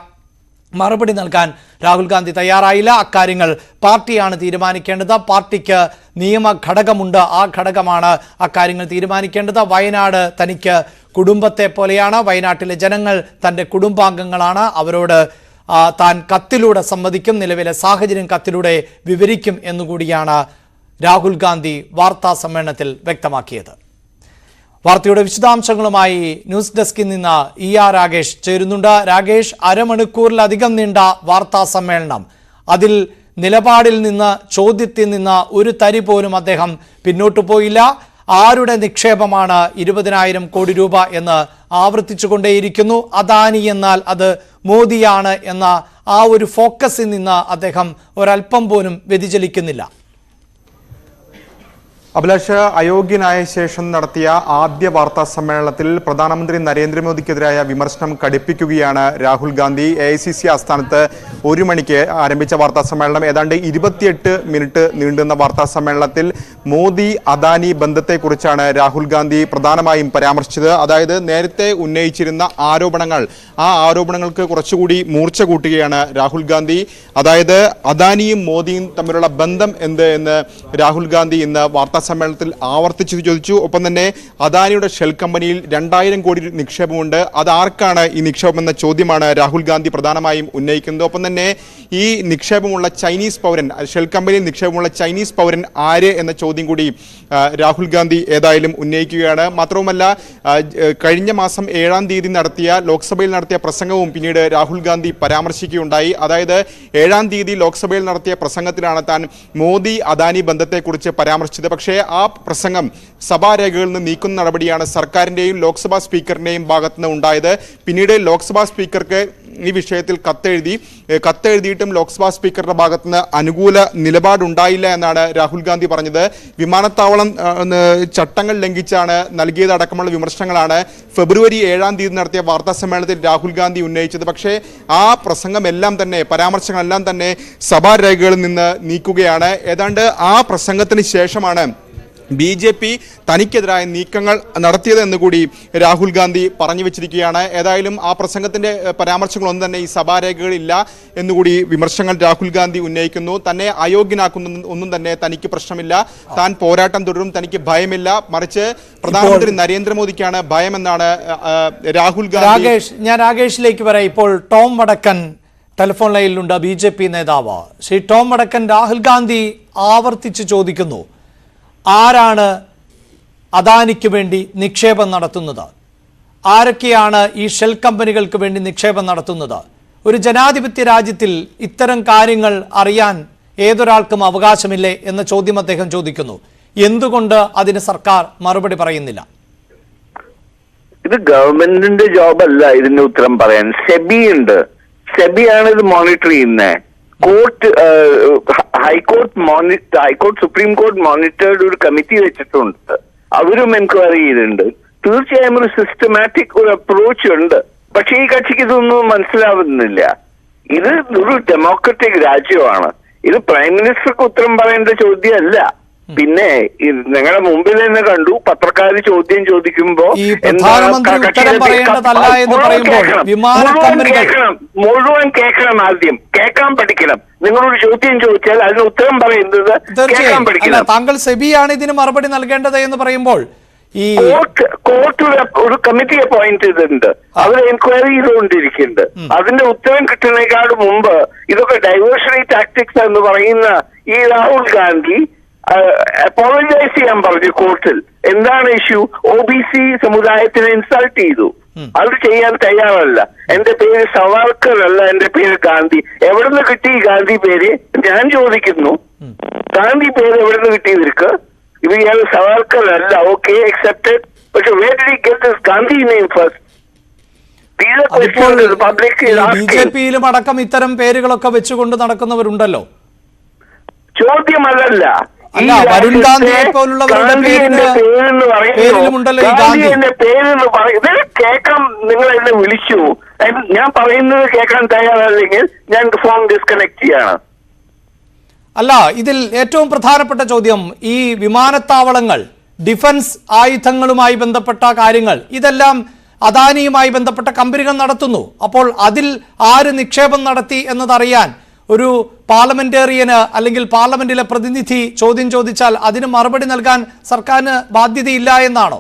മറുപടി നൽകാൻ രാഹുൽ ഗാന്ധി തയ്യാറായില്ല. അക്കാര്യങ്ങൾ പാർട്ടിയാണ് തീരുമാനിക്കേണ്ടത്. പാർട്ടിക്ക് നിയമ ഘടകമുണ്ട്, ആ ഘടകമാണ് അക്കാര്യങ്ങൾ തീരുമാനിക്കേണ്ടത്. വയനാട് തനിക്ക് കുടുംബത്തെ പോലെയാണ്. വയനാട്ടിലെ ജനങ്ങൾ തൻ്റെ കുടുംബാംഗങ്ങളാണ്. അവരോട് താൻ കത്തിലൂടെ സംവദിക്കും, നിലവിലെ സാഹചര്യം കത്തിലൂടെ വിവരിക്കും എന്നുകൂടിയാണ് രാഹുൽ ഗാന്ധി വാർത്താ സമ്മേളനത്തിൽ വ്യക്തമാക്കിയത്. വാർത്തയുടെ വിശദാംശങ്ങളുമായി ന്യൂസ് ഡെസ്കിൽ നിന്ന് ER രാഗേഷ് ചേരുന്നുണ്ട്. രാഗേഷ്, അരമണിക്കൂറിലധികം നീണ്ട വാർത്താ സമ്മേളനം, അതിൽ നിലപാടിൽ നിന്ന്, ചോദ്യത്തിൽ നിന്ന് ഒരു തരി പോലും അദ്ദേഹം പിന്നോട്ടു പോയില്ല. ആരുടെ നിക്ഷേപമാണ് 20,000 കോടി രൂപ എന്ന് ആവർത്തിച്ചുകൊണ്ടേയിരിക്കുന്നു. അദാനി എന്നാൽ അത് മോദിയാണ് എന്ന ആ ഒരു ഫോക്കസിൽ നിന്ന് അദ്ദേഹം ഒരൽപ്പം പോലും വ്യതിചലിക്കുന്നില്ല. അഭിലാഷ്, അയോഗ്യനായ ശേഷം നടത്തിയ ആദ്യ വാർത്താ സമ്മേളനത്തിൽ പ്രധാനമന്ത്രി നരേന്ദ്രമോദിക്കെതിരായ വിമർശനം കടുപ്പിക്കുകയാണ് രാഹുൽ ഗാന്ധി. AICC ആസ്ഥാനത്ത് 1 മണിക്ക് ആരംഭിച്ച വാർത്താ സമ്മേളനം ഏതാണ്ട് 28 മിനിറ്റ് നീണ്ടുന്ന വാർത്താ സമ്മേളനത്തിൽ മോദി അദാനി ബന്ധത്തെക്കുറിച്ചാണ് രാഹുൽ ഗാന്ധി പ്രധാനമായും പരാമർശിച്ചത്. അതായത് നേരത്തെ ഉന്നയിച്ചിരുന്ന ആരോപണങ്ങൾ, ആ ആരോപണങ്ങൾക്ക് കുറച്ചുകൂടി മൂർച്ച കൂട്ടുകയാണ് രാഹുൽ ഗാന്ധി. അതായത് അദാനിയും മോദിയും തമ്മിലുള്ള ബന്ധം എന്ത് എന്ന് രാഹുൽ ഗാന്ധി ഇന്ന് വാർത്താ സമ്മേളനത്തിൽ ആവർത്തിച്ചു ചോദിച്ചു. ഒപ്പം തന്നെ അദാനിയുടെ ഷെൽ കമ്പനിയിൽ 2,000 കോടി നിക്ഷേപമുണ്ട്, അത് ആർക്കാണ് ഈ നിക്ഷേപം എന്ന ചോദ്യമാണ് രാഹുൽ ഗാന്ധി പ്രധാനമായും ഉന്നയിക്കുന്നത്. ഒപ്പം തന്നെ ഈ നിക്ഷേപമുള്ള ചൈനീസ് പൗരൻ, ഷെൽ കമ്പനിയിൽ നിക്ഷേപമുള്ള ചൈനീസ് പൗരൻ ആര് എന്ന ചോദ്യം കൂടി രാഹുൽ ഗാന്ധി ഏതായാലും ഉന്നയിക്കുകയാണ്. മാത്രവുമല്ല, കഴിഞ്ഞ മാസം 7-ാം തീയതി ലോക്സഭയിൽ നടത്തിയ പ്രസംഗവും പിന്നീട് രാഹുൽ ഗാന്ധി പരാമർശിക്കുകയുണ്ടായി. അതായത് 7-ാം തീയതി ലോക്സഭയിൽ നടത്തിയ പ്രസംഗത്തിലാണ് താൻ മോദി അദാനി ബന്ധത്തെക്കുറിച്ച് പരാമർശിച്ചത്. പക്ഷേ ആ പ്രസംഗം സഭാരേഖകളിൽ നിന്ന് നീക്കുന്ന നടപടിയാണ് സർക്കാരിൻ്റെയും ലോക്സഭാ സ്പീക്കറിൻ്റെയും ഭാഗത്തുനിന്ന് ഉണ്ടായത്. പിന്നീട് ലോക്സഭാ സ്പീക്കർക്ക് ഈ വിഷയത്തിൽ കത്തെഴുതിയിട്ടും ലോക്സഭാ സ്പീക്കറുടെ ഭാഗത്തുനിന്ന് അനുകൂല നിലപാടുണ്ടായില്ല എന്നാണ് രാഹുൽ ഗാന്ധി പറഞ്ഞത്. വിമാനത്താവളം ചട്ടങ്ങൾ ലംഘിച്ചാണ് നൽകിയതടക്കമുള്ള വിമർശനങ്ങളാണ് ഫെബ്രുവരി 7-ാം തീയതി നടത്തിയ വാർത്താ സമ്മേളനത്തിൽ രാഹുൽ ഗാന്ധി ഉന്നയിച്ചത്. പക്ഷേ ആ പ്രസംഗമെല്ലാം തന്നെ, പരാമർശങ്ങളെല്ലാം തന്നെ സഭാരേഖകളിൽ നിന്ന് നീക്കുകയാണ്. ഏതാണ്ട് ആ പ്രസംഗത്തിന് ശേഷമാണ് BJP തനിക്കെതിരായ നീക്കങ്ങൾ നടത്തിയതെന്ന് കൂടി രാഹുൽ ഗാന്ധി പറഞ്ഞു വെച്ചിരിക്കുകയാണ്. ഏതായാലും ആ പ്രസംഗത്തിന്റെ പരാമർശങ്ങളൊന്നും തന്നെ ഈ സഭാരേഖകളില്ല എന്നുകൂടി വിമർശനങ്ങൾ രാഹുൽ ഗാന്ധി ഉന്നയിക്കുന്നു. തന്നെ അയോഗ്യനാക്കുന്ന ഒന്നും തന്നെ തനിക്ക് പ്രശ്നമില്ല, താൻ പോരാട്ടം തുടരും, തനിക്ക് ഭയമില്ല, മറിച്ച് പ്രധാനമന്ത്രി നരേന്ദ്രമോദിക്കാണ് ഭയമെന്നാണ് രാഹുൽ ഗാന്ധി. ഞാൻ രാകേഷിലേക്ക് വരാം. ഇപ്പോൾ ടോം വടക്കൻ ടെലിഫോൺ ലൈനിലുണ്ട്, BJP നേതാവ്. ശ്രീ ടോം വടക്കൻ, രാഹുൽ ഗാന്ധി ആവർത്തിച്ച് ചോദിക്കുന്നു, ആരാണ് അദാനിക്ക് വേണ്ടി നിക്ഷേപം നടത്തുന്നത്? ആരൊക്കെയാണ് ഈ ഷെൽ കമ്പനികൾക്ക് വേണ്ടി നിക്ഷേപം നടത്തുന്നത്? ഒരു ജനാധിപത്യ രാജ്യത്തിൽ ഇത്തരം കാര്യങ്ങൾ അറിയാൻ ഏതൊരാൾക്കും അവകാശമില്ലേ എന്ന ചോദ്യം അദ്ദേഹം ചോദിക്കുന്നു. എന്തുകൊണ്ട് അതിന് സർക്കാർ മറുപടി പറയുന്നില്ല? ഇത് ഗവൺമെന്റിന്റെ ജോബല്ല ഇതിന്റെ ഉത്തരം പറയാൻ. സെബി ഉണ്ട്, സെബിയാണ് ഇത് മോണിറ്റർ ചെയ്യുന്നത്. Court, high court, supreme court monitored ഒരു കമ്മിറ്റി വെച്ചിട്ടുണ്ട്, അവരും എൻക്വയറി ചെയ്തിട്ടുണ്ട്. തീർച്ചയായും ഒരു സിസ്റ്റമാറ്റിക് ഒരു അപ്രോച്ച് ഉണ്ട്. പക്ഷെ ഈ കക്ഷിക്ക് ഇതൊന്നും മനസ്സിലാവുന്നില്ല. ഇത് ഒരു ഡെമോക്രറ്റിക് രാജ്യമാണ്. ഇത് പ്രൈം മിനിസ്റ്റർക്ക് ഉത്തരം പറയേണ്ട ചോദ്യമല്ല. പിന്നെ നിങ്ങളുടെ മുമ്പിൽ തന്നെ കണ്ടു, പത്രക്കാർ ചോദ്യം ചോദിക്കുമ്പോ മുഴുവൻ കേൾക്കണം, ആദ്യം കേൾക്കാൻ പഠിക്കണം. നിങ്ങളൊരു ചോദ്യം ചോദിച്ചാൽ അതിന് ഉത്തരം പറയുന്നത് കേൾക്കാൻ പഠിക്കണം. താങ്കൾ സെബിയാണ് ഇതിന് മറുപടി നൽകേണ്ടത് എന്ന് പറയുമ്പോൾ ഈ കോർട്ട് ഒരു കമ്മിറ്റി അപ്പോയിന്റ് ചെയ്തിട്ടുണ്ട്, അവർ എൻക്വയറി ചെയ്തുകൊണ്ടിരിക്കുന്നുണ്ട്. അതിന്റെ ഉത്തരം കിട്ടുന്നതിനേക്കാൾ മുമ്പ് ഇതൊക്കെ ഡൈവേഴ്ഷണറി ടാക്ടിക്സ് എന്ന് പറയുന്ന ഈ രാഹുൽ ഗാന്ധി അപ്പോളജൈസ് ചെയ്യാൻ പറഞ്ഞു കോർട്ടിൽ. എന്താണ് ഇഷ്യൂ? OBC സമുദായത്തിനെ ഇൻസൾട്ട് ചെയ്തു. അത് ചെയ്യാൻ തയ്യാറല്ല. എന്റെ പേര് സവാർക്കർ അല്ല, എന്റെ പേര് ഗാന്ധി. എവിടെ നിന്ന് കിട്ടി ഈ ഗാന്ധി പേര്? ഞാൻ ചോദിക്കുന്നു. ഗാന്ധി പേര് എവിടെ നിന്ന് കിട്ടി ഇവർക്ക്? ഇയാൾ സവാർക്കർ അല്ല, ഓക്കെ, അക്സെപ്റ്റഡ്. പക്ഷെ where did he get this Gandhi name first? BJP-യിലും അടക്കം ഇത്തരം പേരുകളൊക്കെ വെച്ചുകൊണ്ട് നടക്കുന്നവരുണ്ടല്ലോ. ചോദ്യമല്ല, അല്ല, വരുൺ ഗാന്ധിയെ പോലുള്ളവരുടെ പേരിലുണ്ടല്ലോ ഈ ഗാന്ധി. പേരെന്ന് പറയുന്നത് കേൾക്കാൻ നിങ്ങൾ എന്നെ വിളിച്ചു, ഞാൻ പറയുന്നത് കേൾക്കാൻ തയ്യാറല്ലെങ്കിൽ ഞാൻ ഫോൺ ഡിസ്കണക്ട് ചെയ്യാണ്. അല്ല, ഇതിൽ ഏറ്റവും പ്രധാനപ്പെട്ട ചോദ്യം ഈ വിമാനത്താവളങ്ങൾ, ഡിഫൻസ് ആയുധങ്ങളുമായി ബന്ധപ്പെട്ട കാര്യങ്ങൾ, ഇതെല്ലാം അദാനിയുമായി ബന്ധപ്പെട്ട കമ്പനികൾ നടത്തുന്നു. അപ്പോൾ അതിൽ ആര് നിക്ഷേപം നടത്തി എന്നതറിയാൻ ഒരു പാർലമെന്റേറിയന് അല്ലെങ്കിൽ പാർലമെന്റിലെ പ്രതിനിധി ചോദ്യം ചോദിച്ചാൽ അതിന് മറുപടി നൽകാൻ സർക്കാരിന് ബാധ്യതയില്ല എന്നാണോ?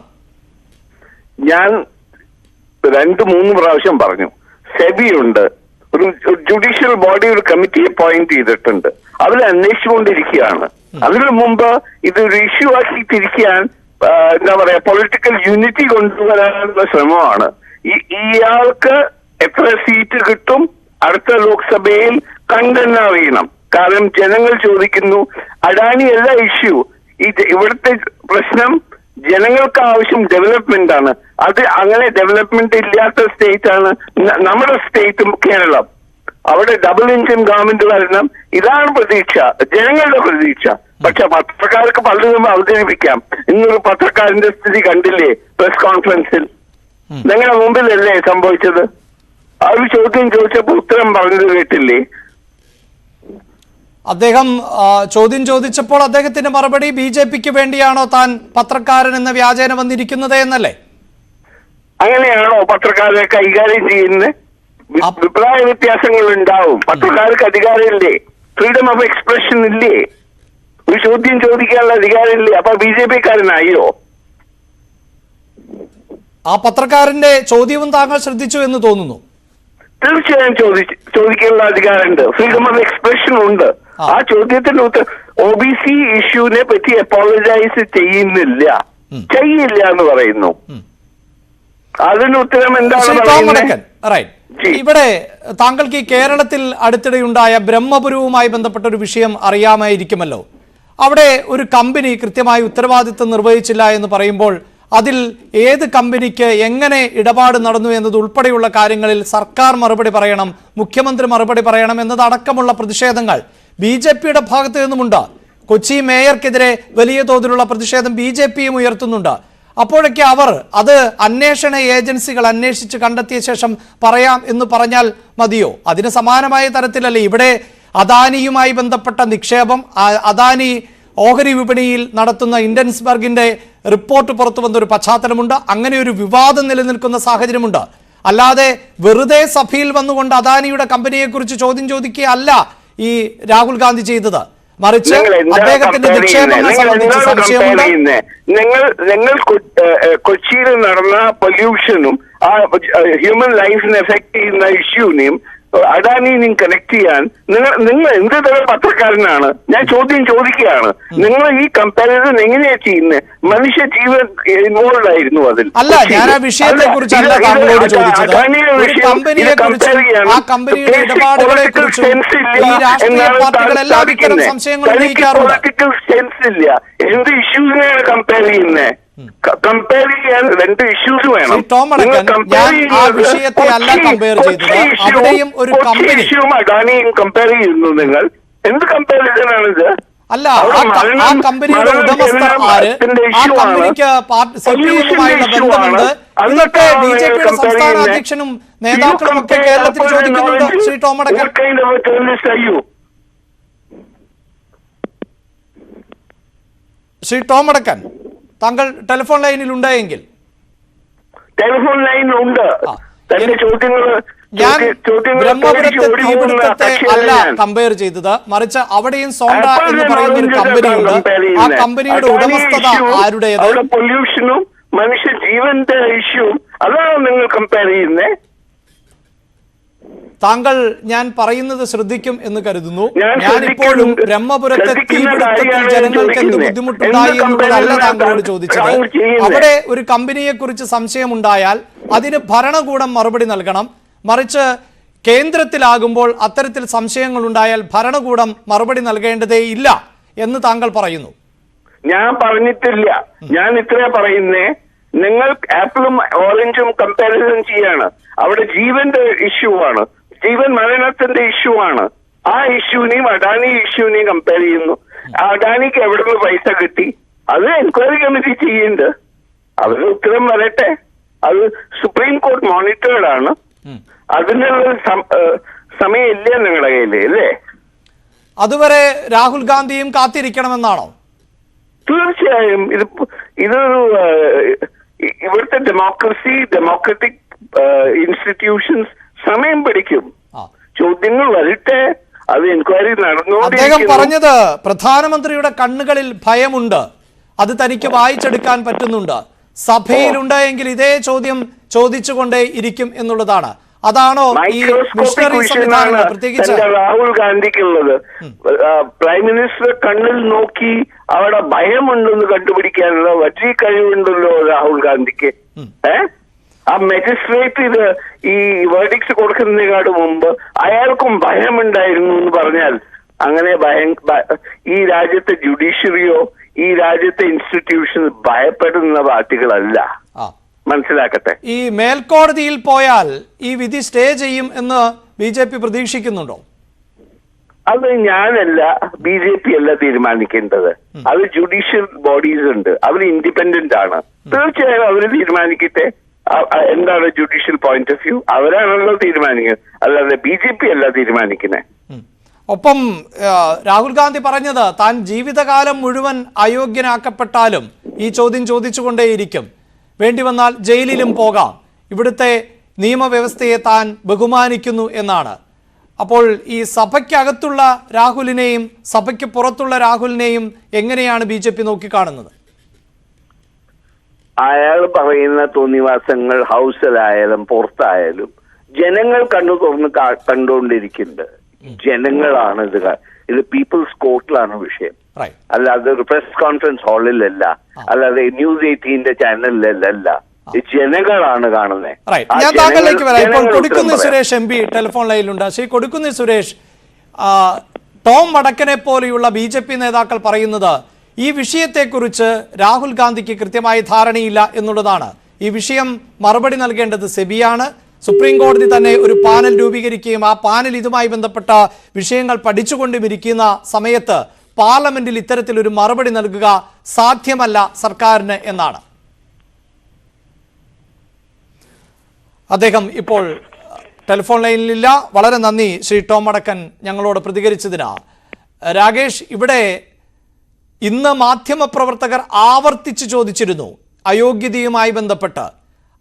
ഞാൻ 2-3 പ്രാവശ്യം പറഞ്ഞു, സെബി ഉണ്ട്, ഒരു ജുഡീഷ്യൽ ബോഡി, ഒരു കമ്മിറ്റി അപ്പോയിന്റ് ചെയ്തിട്ടുണ്ട്. അവർ അന്വേഷിച്ചുകൊണ്ടിരിക്കുകയാണ്. അതിനു മുമ്പ് ഇതൊരു ഇഷ്യൂ ആക്കി തിരിക്കാൻ എന്താ പറയാ, പൊളിറ്റിക്കൽ യൂണിറ്റി കൊണ്ടുവരാനുള്ള ശ്രമമാണ്. ഇയാൾക്ക് എത്ര സീറ്റ് കിട്ടും അടുത്ത ലോക്സഭയിൽ കണ്ടെന്ന് അറിയണം. കാരണം ജനങ്ങൾ ചോദിക്കുന്നു. അഡാനി അല്ല ഇഷ്യൂ. ഇവിടുത്തെ പ്രശ്നം ജനങ്ങൾക്ക് ആവശ്യം ഡെവലപ്മെന്റ് ആണ്. അത് അങ്ങനെ ഡെവലപ്മെന്റ് ഇല്ലാത്ത സ്റ്റേറ്റ് ആണ് നമ്മുടെ സ്റ്റേറ്റും കേരളം. അവിടെ ഡബിൾ എഞ്ചിൻ ഗവൺമെന്റ് വരണം, ഇതാണ് പ്രതീക്ഷ, ജനങ്ങളുടെ പ്രതീക്ഷ. പക്ഷെ പത്രക്കാർക്ക് പലതും അവതരിപ്പിക്കാം. ഇന്നൊരു പത്രക്കാരന്റെ സ്ഥിതി കണ്ടില്ലേ പ്രസ് കോൺഫറൻസിൽ? നിങ്ങളുടെ മുമ്പിലല്ലേ സംഭവിച്ചത്? ആ ഒരു ചോദ്യം ചോദിച്ചപ്പോൾ ഉത്തരം പറഞ്ഞത് കേട്ടില്ലേ? അദ്ദേഹം ചോദ്യം ചോദിച്ചപ്പോൾ അദ്ദേഹത്തിന്റെ മറുപടി BJP-ക്ക് വേണ്ടിയാണോ താൻ പത്രക്കാരൻ എന്ന വ്യാജേന വന്നിരിക്കുന്നത് എന്നല്ലേ? അങ്ങനെയാണോ പത്രക്കാരെ കൈകാര്യം ചെയ്യുന്നത്? അഭിപ്രായ വ്യത്യാസങ്ങൾ ഉണ്ടാവും. പത്രക്കാർക്ക് അധികാരമില്ലേ? ഫ്രീഡം ഓഫ് എക്സ്പ്രഷൻ ഇല്ലേ? ഒരു ചോദ്യം ചോദിക്കാനുള്ള അധികാരമില്ലേ? അപ്പൊ BJP-ക്കാരനായോ? ആ പത്രക്കാരന്റെ ചോദ്യവും താങ്കൾ ശ്രദ്ധിച്ചു എന്ന് തോന്നുന്നു. തീർച്ചയായും ചോദിക്കാനുള്ള അധികാരമുണ്ട്, ഫ്രീഡം ഓഫ് എക്സ്പ്രഷൻ ഉണ്ട്. ആ ചോദ്യത്തിന് ഉത്തരം OBC ഇഷ്യൂവിനെ പറ്റി അപ്പോളജൈസ് ചെയ്യില്ല എന്ന് പറയുന്നു. അതിന് ഉത്തരം എന്താണ്? ഇവിടെ താങ്കൾക്ക് ഈ കേരളത്തിൽ അടുത്തിടെയുണ്ടായ ബ്രഹ്മപുരവുമായി ബന്ധപ്പെട്ട ഒരു വിഷയം അറിയാമായിരിക്കുമല്ലോ. അവിടെ ഒരു കമ്പനി കൃത്യമായി ഉത്തരവാദിത്വം നിർവഹിച്ചില്ല എന്ന് പറയുമ്പോൾ അതിൽ ഏത് കമ്പനിക്ക് എങ്ങനെ ഇടപാട് നടന്നു എന്നതുൾപ്പെടെയുള്ള കാര്യങ്ങളിൽ സർക്കാർ മറുപടി പറയണം, മുഖ്യമന്ത്രി മറുപടി പറയണം എന്നതടക്കമുള്ള പ്രതിഷേധങ്ങൾ BJP-യുടെ ഭാഗത്തു നിന്നുമുണ്ട്. കൊച്ചി മേയർക്കെതിരെ വലിയ തോതിലുള്ള പ്രതിഷേധം BJP-യും ഉയർത്തുന്നുണ്ട്. അപ്പോഴൊക്കെ അവർ അത് അന്വേഷണ ഏജൻസികൾ അന്വേഷിച്ച് കണ്ടെത്തിയ ശേഷം പറയാം എന്ന് പറഞ്ഞാൽ മതിയോ? അതിന് സമാനമായ തരത്തിലല്ലേ ഇവിടെ അദാനിയുമായി ബന്ധപ്പെട്ട നിക്ഷേപം, അദാനി ഓഹരി വിപണിയിൽ നടത്തുന്ന ഇൻഡൻസ്ബർഗിന്റെ റിപ്പോർട്ട് പുറത്തു വന്നൊരു പശ്ചാത്തലമുണ്ട്. അങ്ങനെ ഒരു വിവാദം നിലനിൽക്കുന്ന സാഹചര്യമുണ്ട്. അല്ലാതെ വെറുതെ സഭയിൽ വന്നുകൊണ്ട് അദാനിയുടെ കമ്പനിയെക്കുറിച്ച് ചോദ്യം ചോദിക്കുകയല്ല ഈ രാഹുൽ ഗാന്ധി ചെയ്തത്. മറിച്ച് അദ്ദേഹത്തിന്റെ നിക്ഷേപങ്ങൾ സംബന്ധിച്ച് സംശയമുണ്ട്. നിങ്ങൾ കൊച്ചിയിൽ നടന്ന പൊല്യൂഷനും ആ ഹ്യൂമൻ ലൈഫിനെ എഫക്ട് ചെയ്യുന്ന ഇഷ്യൂനെയും അഡാനിയും കണക്ട് ചെയ്യാൻ നിങ്ങൾ എന്ത് തരം പത്രക്കാരനാണ്? ഞാൻ ചോദ്യം ചോദിക്കുകയാണ്. നിങ്ങൾ ഈ കമ്പാരിസൺ എങ്ങനെയാ ചെയ്യുന്നത്? മനുഷ്യ ജീവൻ ഇൻവോൾവ് ആയിരുന്നു അതിൽ. അല്ല, ഞാൻ ആ വിഷയത്തെ കുറിച്ചല്ല താങ്കളോട് ചോദിച്ചത്. കമ്പനിയെ കുറിച്ചും ആ കമ്പനിയുടെ ഇടപാടുകളെ കുറിച്ചും ഈ രാഷ്ട്രീയ പാർട്ടികളെല്ലാം ഇത്തരം സംശയങ്ങൾ ഉന്നയിക്കാറുണ്ട്. പൊളിറ്റിക്കൽ സെൻസ് ഇല്ല. എന്ത് ഇഷ്യൂസിനെയാണ് കമ്പയർ ചെയ്യുന്നത്? കമ്പയർ ചെയ്യാൻ 2 ഇഷ്യൂസ് വേണം. ഞാൻ ആ വിഷയത്തെ അല്ല കമ്പയർ ചെയ്തത്. അവിടെയും ഒരു കമ്പനി അദാനിയും കമ്പയർ ചെയ്യുന്നു. നിങ്ങൾ എന്ത് കമ്പാരിസനാണിത്? അല്ല, ആ കമ്പനിയുടെ ഉടമസ്ഥർ ആര്? ആ കമ്പനിക്ക് CPM-യുമായുള്ള ബന്ധമുണ്ട്. ഇതൊക്കെ BJP-യുടെ സംസ്ഥാന അധ്യക്ഷനും നേതാക്കളും ഒക്കെ കേരളത്തിൽ ചോദിക്കുന്നുണ്ട്. ശ്രീ ടോമടക്കൻ, ശ്രീ ടോമടക്കൻ, താങ്കൾ ടെലിഫോൺ ലൈനിൽ ഉണ്ടായെങ്കിൽ? ടെലിഫോൺ ലൈനിലുണ്ട്. ഞാൻ ബ്രഹ്മപുരത്തെ തീപിടുത്തത്തെ അല്ല കമ്പയർ ചെയ്തത്, മറിച്ച് അവിടെയും സോണ്ട എന്ന് പറയുന്ന ഒരു കമ്പനിയുണ്ട്. ആ കമ്പനിയുടെ ഉടമസ്ഥത ആരുടേത്? പൊല്യൂഷനും മനുഷ്യ ജീവന്റെ ഇഷ്യൂ, അതാണ് നിങ്ങൾ കമ്പയർ ചെയ്യുന്നേ. താങ്കൾ ഞാൻ പറയുന്നത് ശ്രദ്ധിക്കും എന്ന് കരുതുന്നു. ഞാനിപ്പോഴും ബ്രഹ്മപുരത്തെ തീപിടുത്തത്തിൽ ജനങ്ങൾക്ക് എന്ത് ബുദ്ധിമുട്ടുണ്ടായി എന്നുള്ളതല്ല താങ്കളോട് ചോദിച്ചത്. അവിടെ ഒരു കമ്പനിയെ കുറിച്ച് സംശയമുണ്ടായാൽ അതിന് ഭരണകൂടം മറുപടി നൽകണം. മറിച്ച് കേന്ദ്രത്തിലാകുമ്പോൾ അത്തരത്തിൽ സംശയങ്ങൾ ഉണ്ടായാൽ ഭരണകൂടം മറുപടി നൽകേണ്ടതേ ഇല്ല എന്ന് താങ്കൾ പറയുന്നു. ഞാൻ പറഞ്ഞിട്ടില്ല. ഞാൻ ഇത്രേ പറയുന്നേ, നിങ്ങൾ ആപ്പിളും ഓറഞ്ചും കമ്പാരിസൺ ചെയ്യാണ്. അവിടെ ജീവന്റെ ഇഷ്യൂ ആണ്, ജീവൻ മരണത്തിന്റെ ഇഷ്യൂ ആണ്. ആ ഇഷ്യൂനെയും അഡാനി ഇഷ്യൂനെയും കമ്പയർ ചെയ്യുന്നു. അഡാനിക്ക് എവിടെ നിന്ന് പൈസ കിട്ടി? അത് എൻക്വയറി കമ്മിറ്റി ചെയ്യുന്നുണ്ട്. അവർ ഉത്തരം വരട്ടെ. അത് സുപ്രീം കോർട്ട് മോണിറ്റേർഡ് ആണ്. അതിനുള്ള സമയമില്ല നിങ്ങളുടെ കയ്യില്, അല്ലേ? അതുവരെ രാഹുൽ ഗാന്ധിയും കാത്തിരിക്കണമെന്നാണോ? തീർച്ചയായും. ഇതൊരു ഇവിടുത്തെ ഡെമോക്രാറ്റിക് ഇൻസ്റ്റിറ്റ്യൂഷൻസ് സമയം പിടിക്കും. ചോദ്യങ്ങൾ വരട്ടെ, അത് എൻക്വയറി നടന്നു. അദ്ദേഹം പറഞ്ഞത് പ്രധാനമന്ത്രിയുടെ കണ്ണുകളിൽ ഭയമുണ്ട്, അത് തനിക്ക് വായിച്ചെടുക്കാൻ പറ്റുന്നുണ്ട്. സഭയിലുണ്ട് എങ്കിൽ ഇതേ ചോദ്യം ചോദിച്ചുകൊണ്ടേ ഇരിക്കും എന്നുള്ളതാണ്. അതാണോ ഈ മിഷണറി സംവിധാനങ്ങൾ പ്രത്യേകിച്ച് രാഹുൽ ഗാന്ധിക്കുള്ളത്? പ്രൈം മിനിസ്റ്റർ കണ്ണിൽ നോക്കി അവിടെ ഭയമുണ്ടെന്ന് കണ്ടുപിടിക്കാനുള്ള വലിയ കഴിവുണ്ടല്ലോ രാഹുൽ ഗാന്ധിക്ക്. ആ മജിസ്ട്രേറ്റ് ഇത് ഈ വേർഡിക്സ് കൊടുക്കുന്നതിനേക്കാട് മുമ്പ് അയാൾക്കും ഭയമുണ്ടായിരുന്നു എന്ന് പറഞ്ഞാൽ, അങ്ങനെ ഈ രാജ്യത്തെ ജുഡീഷ്യറിയോ ഈ രാജ്യത്തെ ഇൻസ്റ്റിറ്റ്യൂഷൻസ് ഭയപ്പെടുന്ന പാർട്ടികളല്ല. മനസ്സിലാക്കട്ടെ. ഈ മേൽക്കോടതിയിൽ പോയാൽ ഈ വിധി സ്റ്റേ ചെയ്യും എന്ന് BJP പ്രതീക്ഷിക്കുന്നുണ്ടോ? അത് ഞാനല്ല, BJP അല്ല തീരുമാനിക്കേണ്ടത്. അത് ജുഡീഷ്യൽ ബോഡീസ് ഉണ്ട്, അവർ ഇൻഡിപെൻഡന്റ് ആണ്. തീർച്ചയായും അവർ തീരുമാനിക്കട്ടെ എന്താണ് ജുഡീഷ്യൽ പോയിന്റ് ഓഫ് വ്യൂ. അവരാണല്ലോ തീരുമാനിക്കുന്നത്, അല്ലാതെ BJP അല്ല തീരുമാനിക്കുന്നത്. ഒപ്പം രാഹുൽ ഗാന്ധി പറഞ്ഞത് താൻ ജീവിതകാലം മുഴുവൻ അയോഗ്യനാക്കപ്പെട്ടാലും ഈ ചോദ്യം ചോദിച്ചുകൊണ്ടേയിരിക്കും, വേണ്ടി വന്നാൽ ജയിലിലും പോകാം, ഇവിടുത്തെ നിയമവ്യവസ്ഥയെ താൻ ബഹുമാനിക്കുന്നു എന്നാണ്. അപ്പോൾ ഈ സഭയ്ക്കകത്തുള്ള രാഹുലിനെയും സഭയ്ക്ക് പുറത്തുള്ള രാഹുലിനെയും എങ്ങനെയാണ് BJP നോക്കിക്കാണുന്നത്? അയാൾ പറയുന്ന തോന്നിവാസങ്ങൾ ഹൗസിലായാലും പുറത്തായാലും ജനങ്ങൾ കണ്ണു തുറന്ന് കണ്ടുകൊണ്ടിരിക്കുന്നുണ്ട്. ജനങ്ങളാണ് ഇത് പീപ്പിൾസ് കോർട്ടിലാണ് വിഷയം, അല്ലാതെ ഒരു പ്രസ് കോൺഫറൻസ് ഹാളിലല്ല, അല്ലാതെ News 18 ചാനലിലല്ല. ജനങ്ങളാണ് കാണുന്നത്. ഞാൻ താങ്കളിലേക്ക് വരാം. ഇപ്പോൾ കൊടിക്കുന്നിൽ സുരേഷ് MP ടെലിഫോൺ ലൈനിലുണ്ട്. ശ്രീ കൊടിക്കുന്നിൽ സുരേഷ്, ടോം വടക്കനെ പോലെയുള്ള BJP നേതാക്കൾ പറയുന്നത് ഈ വിഷയത്തെക്കുറിച്ച് രാഹുൽ ഗാന്ധിക്ക് കൃത്യമായി ധാരണയില്ല എന്നുള്ളതാണ്. ഈ വിഷയം മറുപടി നൽകേണ്ടത് സെബിയാണ്. സുപ്രീം കോടതി തന്നെ ഒരു പാനൽ രൂപീകരിക്കുകയും ആ പാനൽ ഇതുമായി ബന്ധപ്പെട്ട വിഷയങ്ങൾ പഠിച്ചുകൊണ്ടിരിക്കുന്ന സമയത്ത് പാർലമെന്റിൽ ഇത്തരത്തിലൊരു മറുപടി നൽകുക സാധ്യമല്ല സർക്കാരിന് എന്നാണ് അദ്ദേഹം ഇപ്പോൾ ടെലിഫോൺ ലൈനിലില്ല. വളരെ നന്ദി ശ്രീ ടോം വടക്കൻ ഞങ്ങളോട് പ്രതികരിച്ചതിന്. രാകേഷ്, ഇവിടെ ഇന്ന് മാധ്യമപ്രവർത്തകർ ആവർത്തിച്ച് ചോദിച്ചിരുന്നു അയോഗ്യതയുമായി ബന്ധപ്പെട്ട്.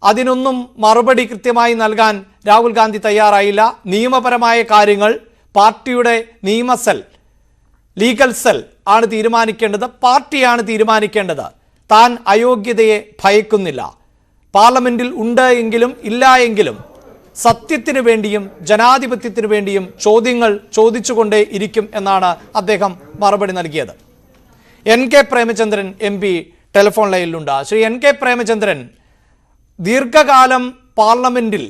അതിനൊന്നും മറുപടി കൃത്യമായി നൽകാൻ രാഹുൽ ഗാന്ധി തയ്യാറായില്ല. നിയമപരമായ കാര്യങ്ങൾ പാർട്ടിയുടെ നിയമസെൽ, ലീഗൽ സെൽ ആണ് തീരുമാനിക്കേണ്ടത്, പാർട്ടിയാണ് തീരുമാനിക്കേണ്ടത്. താൻ അയോഗ്യതയെ ഭയക്കുന്നില്ല. പാർലമെന്റിൽ ഉണ്ട് എങ്കിലും ഇല്ല എങ്കിലും സത്യത്തിനു വേണ്ടിയും ജനാധിപത്യത്തിനു വേണ്ടിയും ചോദ്യങ്ങൾ ചോദിച്ചുകൊണ്ടേ ഇരിക്കും എന്നാണ് അദ്ദേഹം മറുപടി നൽകിയത്. NK പ്രേമചന്ദ്രൻ MP ടെലിഫോൺ ലൈനിലുണ്ട്. ശ്രീ NK പ്രേമചന്ദ്രൻ, ദീർഘകാലം പാർലമെന്റിൽ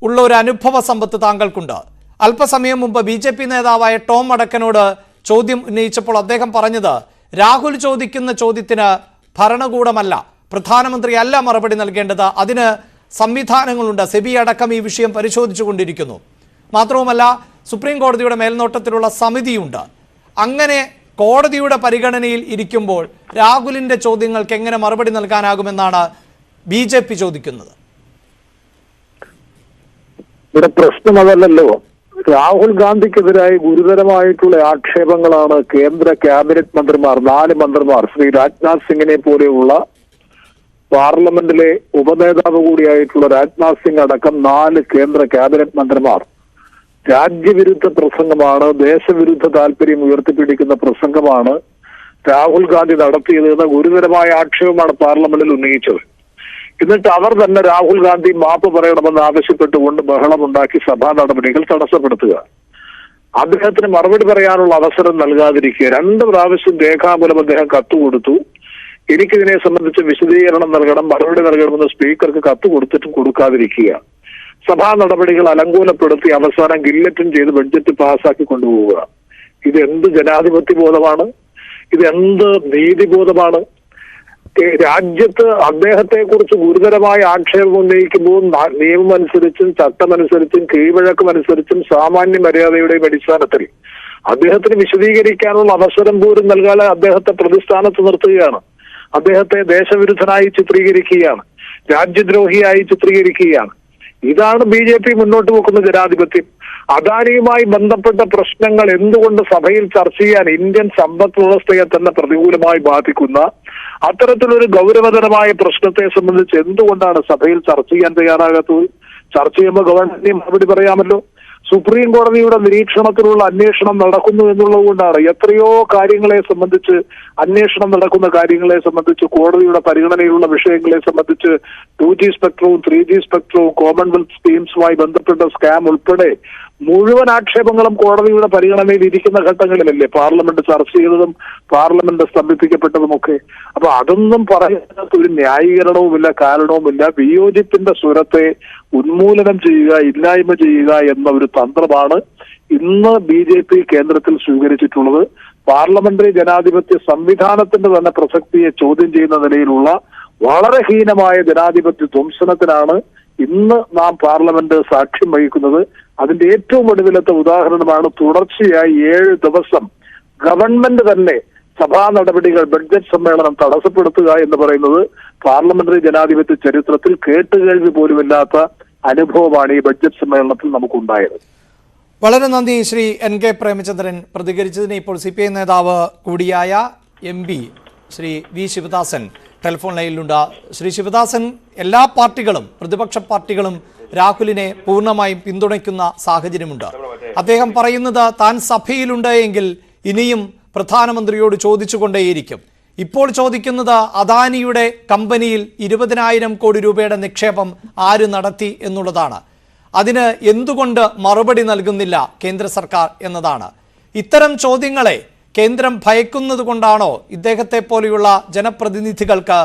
ഉള്ള ഒരു അനുഭവ സമ്പത്ത് താങ്കൾക്കുണ്ട്. അല്പസമയം മുമ്പ് BJP നേതാവായ ടോം വടക്കനോട് ചോദ്യം ഉന്നയിച്ചപ്പോൾ അദ്ദേഹം പറഞ്ഞത് രാഹുൽ ചോദിക്കുന്ന ചോദ്യത്തിന് ഭരണകൂടമല്ല, പ്രധാനമന്ത്രിയല്ല മറുപടി നൽകേണ്ടത്, അതിന് സംവിധാനങ്ങളുണ്ട്, സെബി അടക്കം ഈ വിഷയം പരിശോധിച്ചുകൊണ്ടിരിക്കുന്നു. മാത്രവുമല്ല സുപ്രീം കോടതിയുടെ മേൽനോട്ടത്തിലുള്ള സമിതിയുണ്ട്. അങ്ങനെ കോടതിയുടെ പരിഗണനയിൽ ഇരിക്കുമ്പോൾ രാഹുലിന്റെ ചോദ്യങ്ങൾക്ക് എങ്ങനെ മറുപടി നൽകാനാകുമെന്നാണ് BJP ചോദിക്കുന്നത്. ഇവിടെ പ്രശ്നം അതല്ലല്ലോ. രാഹുൽ ഗാന്ധിക്കെതിരായി ഗുരുതരമായിട്ടുള്ള ആക്ഷേപങ്ങളാണ് കേന്ദ്ര ക്യാബിനറ്റ് മന്ത്രിമാർ, 4 മന്ത്രിമാർ, ശ്രീ രാജ്നാഥ് സിംഗിനെ പോലെയുള്ള പാർലമെന്റിലെ ഉപനേതാവ് കൂടിയായിട്ടുള്ള രാജ്നാഥ് സിംഗ് അടക്കം 4 കേന്ദ്ര ക്യാബിനറ്റ് മന്ത്രിമാർ രാജ്യവിരുദ്ധ പ്രസംഗമാണ്, ദേശവിരുദ്ധ താല്പര്യം ഉയർത്തിപ്പിടിക്കുന്ന പ്രസംഗമാണ് രാഹുൽ ഗാന്ധി നടത്തിയതെന്ന ഗുരുതരമായ ആക്ഷേപമാണ് പാർലമെന്റിൽ ഉന്നയിച്ചത്. എന്നിട്ട് അവർ തന്നെ രാഹുൽ ഗാന്ധി മാപ്പ് പറയണമെന്ന് ആവശ്യപ്പെട്ടുകൊണ്ട് ബഹളമുണ്ടാക്കി സഭാ നടപടികൾ തടസ്സപ്പെടുത്തുക, അദ്ദേഹത്തിന് മറുപടി പറയാനുള്ള അവസരം നൽകാതിരിക്കുക. 2 പ്രാവശ്യം രേഖാമൂലം അദ്ദേഹം കത്ത് കൊടുത്തു. എനിക്കിതിനെ സംബന്ധിച്ച് വിശദീകരണം നൽകണം, മറുപടി നൽകണമെന്ന് സ്പീക്കർക്ക് കത്ത് കൊടുത്തിട്ടും കൊടുക്കാതിരിക്കുക, സഭാ നടപടികൾ അലങ്കോലപ്പെടുത്തി അവസാനം ഗില്ലറ്റിൻ ചെയ്ത് ബഡ്ജറ്റ് പാസ്സാക്കി കൊണ്ടുപോവുക. ഇതെന്ത് ജനാധിപത്യ ബോധമാണ്? ഇതെന്ത് നീതിബോധമാണ്? രാജ്യത്ത് അദ്ദേഹത്തെ കുറിച്ച് ഗുരുതരമായ ആക്ഷേപം ഉന്നയിക്കുമ്പോൾ നിയമമനുസരിച്ചും ചട്ടമനുസരിച്ചും കീഴ്വഴക്കമനുസരിച്ചും സാമാന്യ മര്യാദയുടെയും അടിസ്ഥാനത്തിൽ അദ്ദേഹത്തിന് വിശദീകരിക്കാനുള്ള അവസരം പോലും നൽകാതെ അദ്ദേഹത്തെ പ്രതിസ്ഥാനത്ത് നിർത്തുകയാണ്. അദ്ദേഹത്തെ ദേശവിരുദ്ധനായി ചിത്രീകരിക്കുകയാണ്, രാജ്യദ്രോഹിയായി ചിത്രീകരിക്കുകയാണ്. ഇതാണ് BJP മുന്നോട്ട് വെക്കുന്ന ജനാധിപത്യം. അദാനിയുമായി ബന്ധപ്പെട്ട പ്രശ്നങ്ങൾ എന്തുകൊണ്ട് സഭയിൽ ചർച്ച ചെയ്യാൻ ഇന്ത്യൻ സമ്പദ് വ്യവസ്ഥയെ തന്നെ പ്രതികൂലമായി ബാധിക്കുന്ന അത്തരത്തിലൊരു ഗൗരവതരമായ പ്രശ്നത്തെ സംബന്ധിച്ച് എന്തുകൊണ്ടാണ് സഭയിൽ ചർച്ച ചെയ്യാൻ തയ്യാറാകാത്തത്? ചർച്ച ചെയ്യുമ്പോൾ ഗവൺമെന്റിന് മറുപടി പറയാമല്ലോ. സുപ്രീം കോടതിയുടെ നിരീക്ഷണത്തിലുള്ള അന്വേഷണം നടക്കുന്നു എന്നുള്ളത് കൊണ്ടാണ് എത്രയോ കാര്യങ്ങളെ സംബന്ധിച്ച്, അന്വേഷണം നടക്കുന്ന കാര്യങ്ങളെ സംബന്ധിച്ച്, കോടതിയുടെ പരിഗണനയിലുള്ള വിഷയങ്ങളെ സംബന്ധിച്ച് 2G സ്പെക്ട്രവും 3G സ്പെക്ട്രവും കോമൺവെൽത്ത് സ്കീംസുമായി ബന്ധപ്പെട്ട സ്കാം ഉൾപ്പെടെ മുഴുവൻ ആക്ഷേപങ്ങളും കോടതിയുടെ പരിഗണനയിൽ ഇരിക്കുന്ന ഘട്ടങ്ങളിലല്ലേ പാർലമെന്റ് ചർച്ച ചെയ്തതും പാർലമെന്റ് സ്തംഭിപ്പിക്കപ്പെട്ടതുമൊക്കെ. അപ്പൊ അതൊന്നും പറയാത്ത ഒരു ന്യായീകരണവുമില്ല, കാരണവുമില്ല. വിയോജിപ്പിന്റെ സ്വരത്തെ ഉന്മൂലനം ചെയ്യുക, ഇല്ലായ്മ ചെയ്യുക എന്ന ഒരു തന്ത്രമാണ് ഇന്ന് BJP കേന്ദ്രത്തിൽ സ്വീകരിച്ചിട്ടുള്ളത്. പാർലമെന്ററി ജനാധിപത്യ സംവിധാനത്തിന്റെ തന്നെ പ്രസക്തിയെ ചോദ്യം ചെയ്യുന്ന നിലയിലുള്ള വളരെ ഹീനമായ ജനാധിപത്യ ധ്വംസനത്തിനാണ് ഇന്ന് നാം പാർലമെന്റ് സാക്ഷ്യം വഹിക്കുന്നത്. അതിന്റെ ഏറ്റവും ഒടുവിലത്തെ ഉദാഹരണമാണ് തുടർച്ചയായി 7 ദിവസം ഗവൺമെന്റ് തന്നെ സഭാ നടപടികൾ, ബഡ്ജറ്റ് സമ്മേളനം തടസ്സപ്പെടുത്തുക എന്ന് പറയുന്നത് പാർലമെന്ററി ജനാധിപത്യ ചരിത്രത്തിൽ കേട്ടുകേൾവി പോലുമില്ലാത്ത അനുഭവമാണ് ഈ ബഡ്ജറ്റ് സമ്മേളനത്തിൽ നമുക്കുണ്ടായത്. വളരെ നന്ദി ശ്രീ NK പ്രേമചന്ദ്രൻ പ്രതികരിച്ചതിന്. ഇപ്പോൾ CPI നേതാവ് കൂടിയായ MP Shri V Sivadasan telephone ലൈനിലുണ്ട്. ശ്രീ ശിവദാസൻ, എല്ലാ പാർട്ടികളും, പ്രതിപക്ഷ പാർട്ടികളും രാഹുലിനെ പൂർണ്ണമായും പിന്തുണയ്ക്കുന്ന സാഹചര്യമുണ്ട്. അദ്ദേഹം പറയുന്നത് താൻ സഭയിലുണ്ട് എങ്കിൽ ഇനിയും പ്രധാനമന്ത്രിയോട് ചോദിച്ചുകൊണ്ടേയിരിക്കും. ഇപ്പോൾ ചോദിക്കുന്നത് അദാനിയുടെ കമ്പനിയിൽ 20,000 കോടി രൂപയുടെ നിക്ഷേപം ആര് നടത്തി എന്നുള്ളതാണ്. അതിന് എന്തുകൊണ്ട് മറുപടി നൽകുന്നില്ല കേന്ദ്ര സർക്കാർ എന്നതാണ്. ഇത്തരം ചോദ്യങ്ങളെ കേന്ദ്രം ഭയക്കുന്നത് കൊണ്ടാണോ ഇദ്ദേഹത്തെ പോലെയുള്ള ജനപ്രതിനിധികൾക്ക്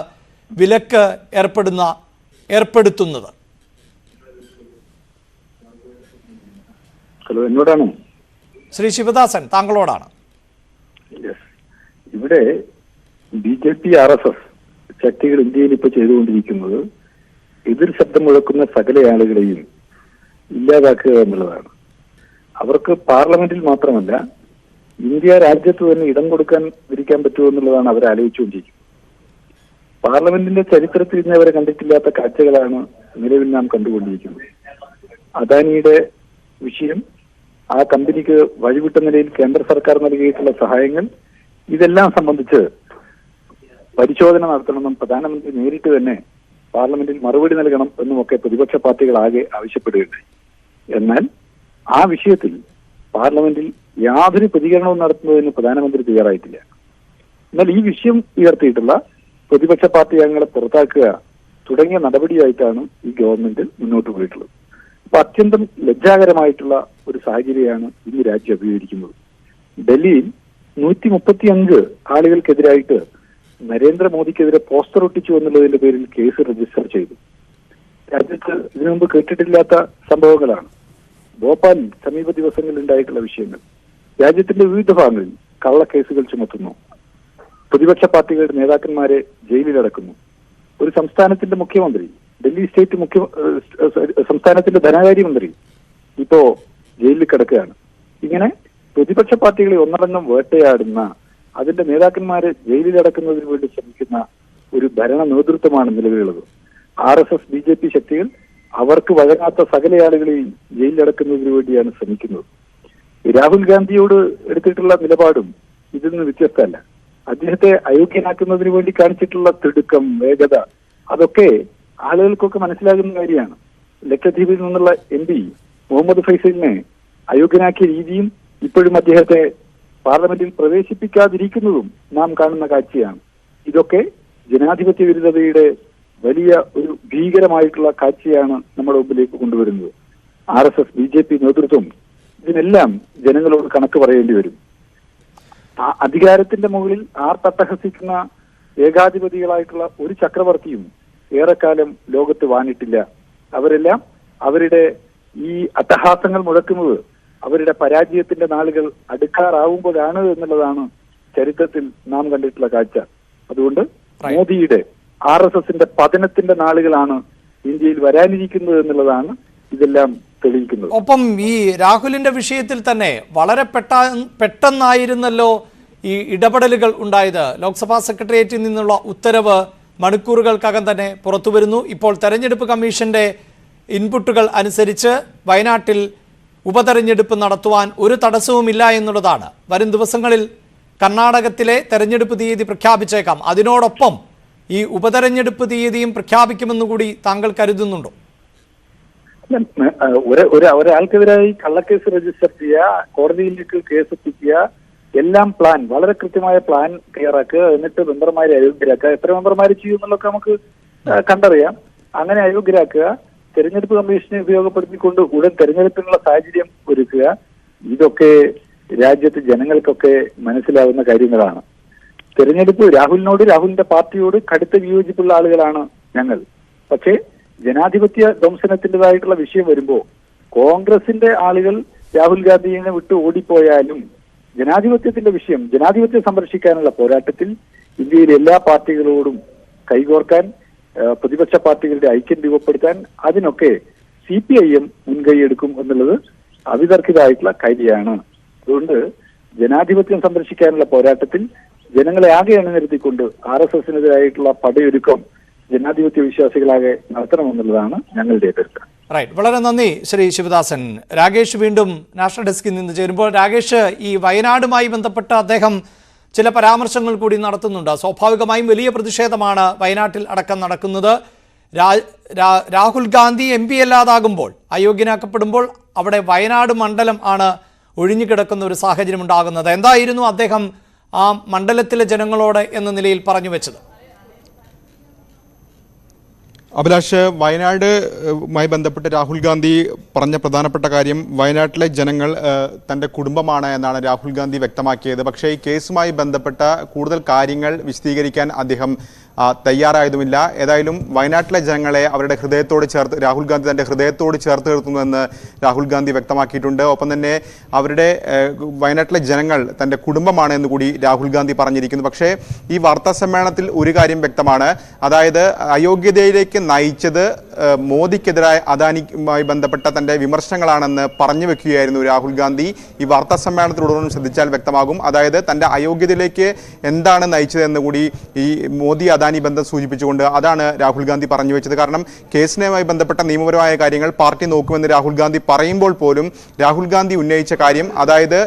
വിലക്ക് ഏർപ്പെടുത്തുന്നത്? ഹലോ, എന്നോടാണോ? ശ്രീ ശിവദാസൻ, താങ്കളോടാണ്. ഇവിടെ BJP RSS ശക്തികൾ ഇന്ത്യയിൽ ഇപ്പോൾ ചെയ്തുകൊണ്ടിരിക്കുന്നത് എതിർ ശബ്ദം മുഴക്കുന്ന സകല ആളുകളെയും ഇല്ലാതാക്കുക എന്നുള്ളതാണ്. അവർക്ക് പാർലമെന്റിൽ മാത്രമല്ല ഇന്ത്യ രാജ്യത്ത് തന്നെ ഇടം കൊടുക്കാൻ ഇരിക്കാൻ പറ്റുമോ എന്നുള്ളതാണ് അവർ ആലോചിച്ചുകൊണ്ടിരിക്കുന്നത്. പാർലമെന്റിന്റെ ചരിത്രത്തിൽ ഇന്ന് അവരെ കണ്ടിട്ടില്ലാത്ത കാഴ്ചകളാണ് നിലവിൽ നാം കണ്ടുകൊണ്ടിരിക്കുന്നത്. അദാനിയുടെ വിഷയം, ആ കമ്പനിക്ക് വഴിവിട്ട നിലയിൽ കേന്ദ്ര സർക്കാർ നൽകിയിട്ടുള്ള സഹായങ്ങൾ, ഇതെല്ലാം സംബന്ധിച്ച് പരിശോധന നടത്തണമെന്നും പ്രധാനമന്ത്രി നേരിട്ട് തന്നെ പാർലമെന്റിൽ മറുപടി നൽകണം എന്നുമൊക്കെ പ്രതിപക്ഷ പാർട്ടികൾ ആകെ ആവശ്യപ്പെടുകയുണ്ടായി. എന്നാൽ ആ വിഷയത്തിൽ പാർലമെന്റിൽ യാതൊരു പ്രതികരണവും നടത്തുന്നതിന് പ്രധാനമന്ത്രി തയ്യാറായിട്ടില്ല. എന്നാൽ ഈ വിഷയം ഉയർത്തിയിട്ടുള്ള പ്രതിപക്ഷ പാർട്ടി അംഗങ്ങളെ പുറത്താക്കുക തുടങ്ങിയ നടപടിയായിട്ടാണ് ഈ ഗവൺമെന്റ് മുന്നോട്ട് പോയിട്ടുള്ളത്. അപ്പൊ അത്യന്തം ലജ്ജാകരമായിട്ടുള്ള ഒരു സാഹചര്യമാണ് ഇന്ന് രാജ്യം അഭിമുഖീകരിക്കുന്നത്. ഡൽഹിയിൽ 135 ആളുകൾക്കെതിരായിട്ട് നരേന്ദ്രമോദിക്കെതിരെ പോസ്റ്റർ ഒട്ടിച്ചു എന്നുള്ളതിന്റെ പേരിൽ കേസ് രജിസ്റ്റർ ചെയ്തു. രാജ്യത്ത് ഇതിനു മുമ്പ് കേട്ടിട്ടില്ലാത്ത സംഭവങ്ങളാണ്. ഭോപ്പാലിൽ സമീപ ദിവസങ്ങളിൽ ഉണ്ടായിട്ടുള്ള വിഷയങ്ങൾ. രാജ്യത്തിന്റെ വിവിധ ഭാഗങ്ങളിൽ കള്ളക്കേസുകൾ ചുമത്തുന്നു. പ്രതിപക്ഷ പാർട്ടികളുടെ നേതാക്കന്മാരെ ജയിലിലടക്കുന്നു. ഒരു സംസ്ഥാനത്തിന്റെ മുഖ്യമന്ത്രി, ഡൽഹി സംസ്ഥാനത്തിന്റെ ധനകാര്യമന്ത്രി ഇപ്പോ ജയിലിൽ കിടക്കുകയാണ്. ഇങ്ങനെ പ്രതിപക്ഷ പാർട്ടികളെ ഒന്നടങ്കം വേട്ടയാടുന്ന, അതിന്റെ നേതാക്കന്മാരെ ജയിലിലടക്കുന്നതിന് വേണ്ടി ശ്രമിക്കുന്ന ഒരു ഭരണ നേതൃത്വമാണ് നിലവിലുള്ളത്. RSS BJP ശക്തികൾ അവർക്ക് വഴങ്ങാത്ത സകല ആളുകളെയും ജയിലിലടക്കുന്നതിന് വേണ്ടിയാണ് ശ്രമിക്കുന്നത്. രാഹുൽ ഗാന്ധിയോട് എടുത്തിട്ടുള്ള നിലപാടും ഇതിൽ നിന്ന് വ്യത്യസ്തമല്ല. അദ്ദേഹത്തെ അയോഗ്യനാക്കുന്നതിന് വേണ്ടി കാണിച്ചിട്ടുള്ള തിടുക്കം, വേഗത, അതൊക്കെ ആളുകൾക്കൊക്കെ മനസ്സിലാകുന്ന കാര്യമാണ്. ലക്ഷദ്വീപിൽ നിന്നുള്ള MP മുഹമ്മദ് ഫൈസലിനെ അയോഗ്യനാക്കിയ രീതിയും ഇപ്പോഴും അദ്ദേഹത്തെ പാർലമെന്റിൽ പ്രവേശിപ്പിക്കാതിരിക്കുന്നതും നാം കാണുന്ന കാഴ്ചയാണ്. ഇതൊക്കെ ജനാധിപത്യ വിരുദ്ധതയുടെ വലിയ ഒരു ഭീകരമായിട്ടുള്ള കാഴ്ചയാണ് നമ്മുടെ മുമ്പിലേക്ക് കൊണ്ടുവരുന്നത്. RSS BJP നേതൃത്വം ഇതിനെല്ലാം ജനങ്ങളോട് കണക്ക് പറയേണ്ടി വരും. അധികാരത്തിന്റെ മുകളിൽ തട്ടഹസിക്കുന്ന ഏകാധിപതികളായിട്ടുള്ള ഒരു ചക്രവർത്തിയും ഏറെക്കാലം ലോകത്ത് വാണിട്ടില്ല. അവരെല്ലാം അവരുടെ ഈ അട്ടഹാസങ്ങൾ മുഴക്കുന്നത് അവരുടെ പരാജയത്തിന്റെ നാളുകൾ അടുക്കാറാവുമ്പോഴാണ് എന്നുള്ളതാണ് ചരിത്രത്തിൽ നാം കണ്ടിട്ടുള്ള കാഴ്ച. അതുകൊണ്ട് മോദിയുടെ RSSന്റെ പതനത്തിന്റെ നാളുകളാണ് ഇന്ത്യയിൽ വരാനിരിക്കുന്നത് എന്നുള്ളതാണ് ഇതെല്ലാം തെളിയിക്കുന്നത്. ഒപ്പം ഈ രാഹുലിന്റെ വിഷയത്തിൽ തന്നെ വളരെ പെട്ടെന്നായിരുന്നല്ലോ ഈ ഇടപെടലുകൾ ഉണ്ടായത്. ലോക്സഭാ സെക്രട്ടേറിയറ്റിൽ നിന്നുള്ള ഉത്തരവ് മണിക്കൂറുകൾക്കകം തന്നെ പുറത്തു വരുന്നു. ഇപ്പോൾ തെരഞ്ഞെടുപ്പ് കമ്മീഷന്റെ ഇൻപുട്ടുകൾ അനുസരിച്ച് വയനാട്ടിൽ ഉപതെരഞ്ഞെടുപ്പ് നടത്തുവാൻ ഒരു തടസ്സവുമില്ല എന്നുള്ളതാണ്. വരും ദിവസങ്ങളിൽ കർണാടകത്തിലെ തെരഞ്ഞെടുപ്പ് തീയതി പ്രഖ്യാപിച്ചേക്കാം. അതിനോടൊപ്പം ഈ ഉപതെരഞ്ഞെടുപ്പ് തീയതിയും പ്രഖ്യാപിക്കുമെന്നുകൂടി താങ്കൾ കരുതുന്നുണ്ടോ? ഒരാൾക്കെതിരായി കള്ളക്കേസ് രജിസ്റ്റർ ചെയ്യുക, കോടതിയിലേക്ക് കേസ് എത്തിക്കുക, എല്ലാം പ്ലാൻ, വളരെ കൃത്യമായ പ്ലാൻ തയ്യാറാക്കുക, എന്നിട്ട് മെമ്പർമാരെ അയോഗ്യരാക്കുക. എത്ര മെമ്പർമാർ ചെയ്യുമെന്നുള്ളതൊക്കെ നമുക്ക് കണ്ടറിയാം. അങ്ങനെ അയോഗ്യരാക്കുക, തെരഞ്ഞെടുപ്പ് കമ്മീഷനെ ഉപയോഗപ്പെടുത്തിക്കൊണ്ട് ഉടൻ തെരഞ്ഞെടുപ്പിനുള്ള സാഹചര്യം ഒരുക്കുക. ഇതൊക്കെ രാജ്യത്തെ ജനങ്ങൾക്കൊക്കെ മനസ്സിലാവുന്ന കാര്യങ്ങളാണ്. തെരഞ്ഞെടുപ്പ് രാഹുലിന്റെ പാർട്ടിയോട് കടുത്ത വിയോജിപ്പുള്ള ആളുകളാണ് ഞങ്ങൾ. പക്ഷേ ജനാധിപത്യ ധ്വംസനത്തിൻ്റെതായിട്ടുള്ള വിഷയം വരുമ്പോൾ കോൺഗ്രസിന്റെ ആളുകൾ രാഹുൽ ഗാന്ധിയെ വിട്ട് ഓടിപ്പോയാലും ജനാധിപത്യത്തിന്റെ വിഷയം, ജനാധിപത്യം സംരക്ഷിക്കാനുള്ള പോരാട്ടത്തിൽ ഇന്ത്യയിലെ എല്ലാ പാർട്ടികളോടും കൈകോർക്കാൻ, പ്രതിപക്ഷ പാർട്ടികളുടെ ഐക്യം രൂപപ്പെടുത്താൻ അതിനൊക്കെ CPIM മുൻകൈയെടുക്കും എന്നുള്ളത് അവിതർക്കിതമായിട്ടുള്ള കാര്യമാണ്. അതുകൊണ്ട് ജനാധിപത്യം സംരക്ഷിക്കാനുള്ള പോരാട്ടത്തിൽ ജനങ്ങളെ ആകെ അണിനിരത്തിക്കൊണ്ട് RSSനെതിരായിട്ടുള്ള പടയൊരുക്കം ജനാധിപത്യ വിശ്വാസികളാകെ നടത്തണമെന്നുള്ളതാണ് ഞങ്ങളുടെ എതിർപ്പ്. റൈറ്റ്, വളരെ നന്ദി ശ്രീ ശിവദാസൻ. രാകേഷ് വീണ്ടും നാഷണൽ ഡെസ്കിൽ നിന്ന് ചേരുമ്പോൾ, രാകേഷ്, ഈ വയനാടുമായി ബന്ധപ്പെട്ട് അദ്ദേഹം ചില പരാമർശങ്ങൾ കൂടി നടത്തുന്നുണ്ട്. സ്വാഭാവികമായും വലിയ പ്രതിഷേധമാണ് വയനാട്ടിൽ അടക്കം നടക്കുന്നത്. രാഹുൽ ഗാന്ധി MP അല്ലാതാകുമ്പോൾ, അയോഗ്യനാക്കപ്പെടുമ്പോൾ അവിടെ വയനാട് മണ്ഡലം ആണ് ഒഴിഞ്ഞുകിടക്കുന്ന ഒരു സാഹചര്യം ഉണ്ടാകുന്നത്. എന്തായിരുന്നു അദ്ദേഹം ആ മണ്ഡലത്തിലെ ജനങ്ങളോട് എന്ന നിലയിൽ പറഞ്ഞു വെച്ചത്? അഭിലാഷ്, വയനാടുമായി ബന്ധപ്പെട്ട് രാഹുൽ ഗാന്ധി പറഞ്ഞ പ്രധാനപ്പെട്ട കാര്യം വയനാട്ടിലെ ജനങ്ങൾ തൻ്റെ കുടുംബമാണ് എന്നാണ് രാഹുൽ ഗാന്ധി വ്യക്തമാക്കിയത്. പക്ഷേ ഈ കേസുമായി ബന്ധപ്പെട്ട കൂടുതൽ കാര്യങ്ങൾ വിശദീകരിക്കാൻ അദ്ദേഹം തയ്യാറായതുമില്ല. ഏതായാലും വയനാട്ടിലെ ജനങ്ങളെ അവരുടെ ഹൃദയത്തോട് ചേർത്ത് രാഹുൽ ഗാന്ധി തൻ്റെ ഹൃദയത്തോട് ചേർത്ത് നിർത്തുന്നുവെന്ന് രാഹുൽ ഗാന്ധി വ്യക്തമാക്കിയിട്ടുണ്ട്. ഒപ്പം തന്നെ അവരുടെ വയനാട്ടിലെ ജനങ്ങൾ തൻ്റെ കുടുംബമാണ് എന്ന് കൂടി രാഹുൽ ഗാന്ധി പറഞ്ഞിരിക്കുന്നു. പക്ഷേ ഈ വാർത്താ സമ്മേളനത്തിൽ ഒരു കാര്യം വ്യക്തമാണ്, അതായത് അയോഗ്യതയിലേക്ക് നയിച്ചത് മോദിക്കെതിരായ അദാനിയുമായി ബന്ധപ്പെട്ട തൻ്റെ വിമർശനങ്ങളാണെന്ന് പറഞ്ഞു വെക്കുകയായിരുന്നു രാഹുൽ ഗാന്ധി. ഈ വാർത്താ സമ്മേളനത്തിലൂടെ ശ്രദ്ധിച്ചാൽ വ്യക്തമാകും. അതായത് തൻ്റെ അയോഗ്യതയിലേക്ക് എന്താണ് നയിച്ചതെന്ന് കൂടി ഈ മോദി അദാനി ബന്ധം സൂചിപ്പിച്ചുകൊണ്ട് അതാണ് രാഹുൽ ഗാന്ധി പറഞ്ഞു വെച്ചത്. കാരണം കേസിനുമായി ബന്ധപ്പെട്ട നിയമപരമായ കാര്യങ്ങൾ പാർട്ടി നോക്കുമെന്ന് രാഹുൽ ഗാന്ധി പറയുമ്പോൾ പോലും രാഹുൽ ഗാന്ധി ഉന്നയിച്ച കാര്യം, അതായത്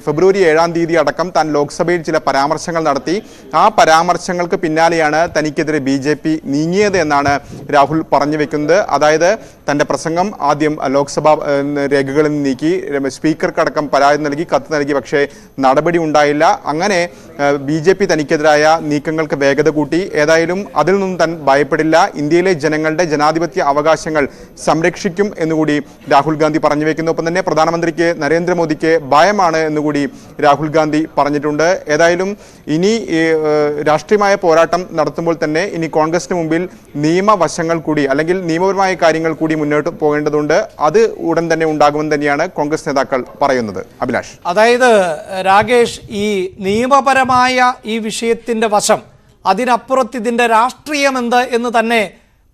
ഫെബ്രുവരി 7-ാം തീയതി അടക്കം താൻ ലോക്സഭയിൽ ചില പരാമർശങ്ങൾ നടത്തി. ആ പരാമർശങ്ങൾക്ക് പിന്നാലെയാണ് തനിക്കെതിരെ BJP നീങ്ങിയത് എന്നാണ് രാഹുൽ പറഞ്ഞു വെക്കുന്നത്. അതായത് തൻ്റെ പ്രസംഗം ആദ്യം ലോക്സഭാ രേഖകളിൽ നിന്ന് നീക്കി, സ്പീക്കർക്കടക്കം പരാതി നൽകി, കത്ത് നൽകി. പക്ഷേ നടപടി ഉണ്ടായില്ല. അങ്ങനെ BJP തനിക്കെതിരായ നീക്കങ്ങൾക്ക് വേഗത കൂട്ടി. ഏതായാലും അതിൽ നിന്നും താൻ ഭയപ്പെടില്ല, ഇന്ത്യയിലെ ജനങ്ങളുടെ ജനാധിപത്യ അവകാശങ്ങൾ സംരക്ഷിക്കും എന്നുകൂടി രാഹുൽ ഗാന്ധി പറഞ്ഞു വെക്കുന്നു. ഒപ്പം തന്നെ പ്രധാനമന്ത്രിക്ക് നരേന്ദ്രമോദിക്ക് ഭയമാണ് എന്നുകൂടി രാഹുൽ ഗാന്ധി പറഞ്ഞിട്ടുണ്ട്. ഏതായാലും ഇനി രാഷ്ട്രീയമായ പോരാട്ടം നടത്തുമ്പോൾ തന്നെ ഇനി കോൺഗ്രസിന് മുമ്പിൽ നിയമവശങ്ങൾ കൂടി, അല്ലെങ്കിൽ നിയമപരമായ കാര്യങ്ങൾ കൂടി മുന്നോട്ട് പോകേണ്ടതുണ്ട്. അത് ഉടൻ തന്നെ ഉണ്ടാകുമെന്ന് തന്നെയാണ് കോൺഗ്രസ് നേതാക്കൾ പറയുന്നത്. അഭിലാഷ്, അതായത് രാകേഷ്, ഈ നിയമപരമായ ഈ വിഷയത്തിന്റെ വശം, അതിനപ്പുറത്ത് ഇതിന്റെ രാഷ്ട്രീയം എന്ത് എന്ന് തന്നെ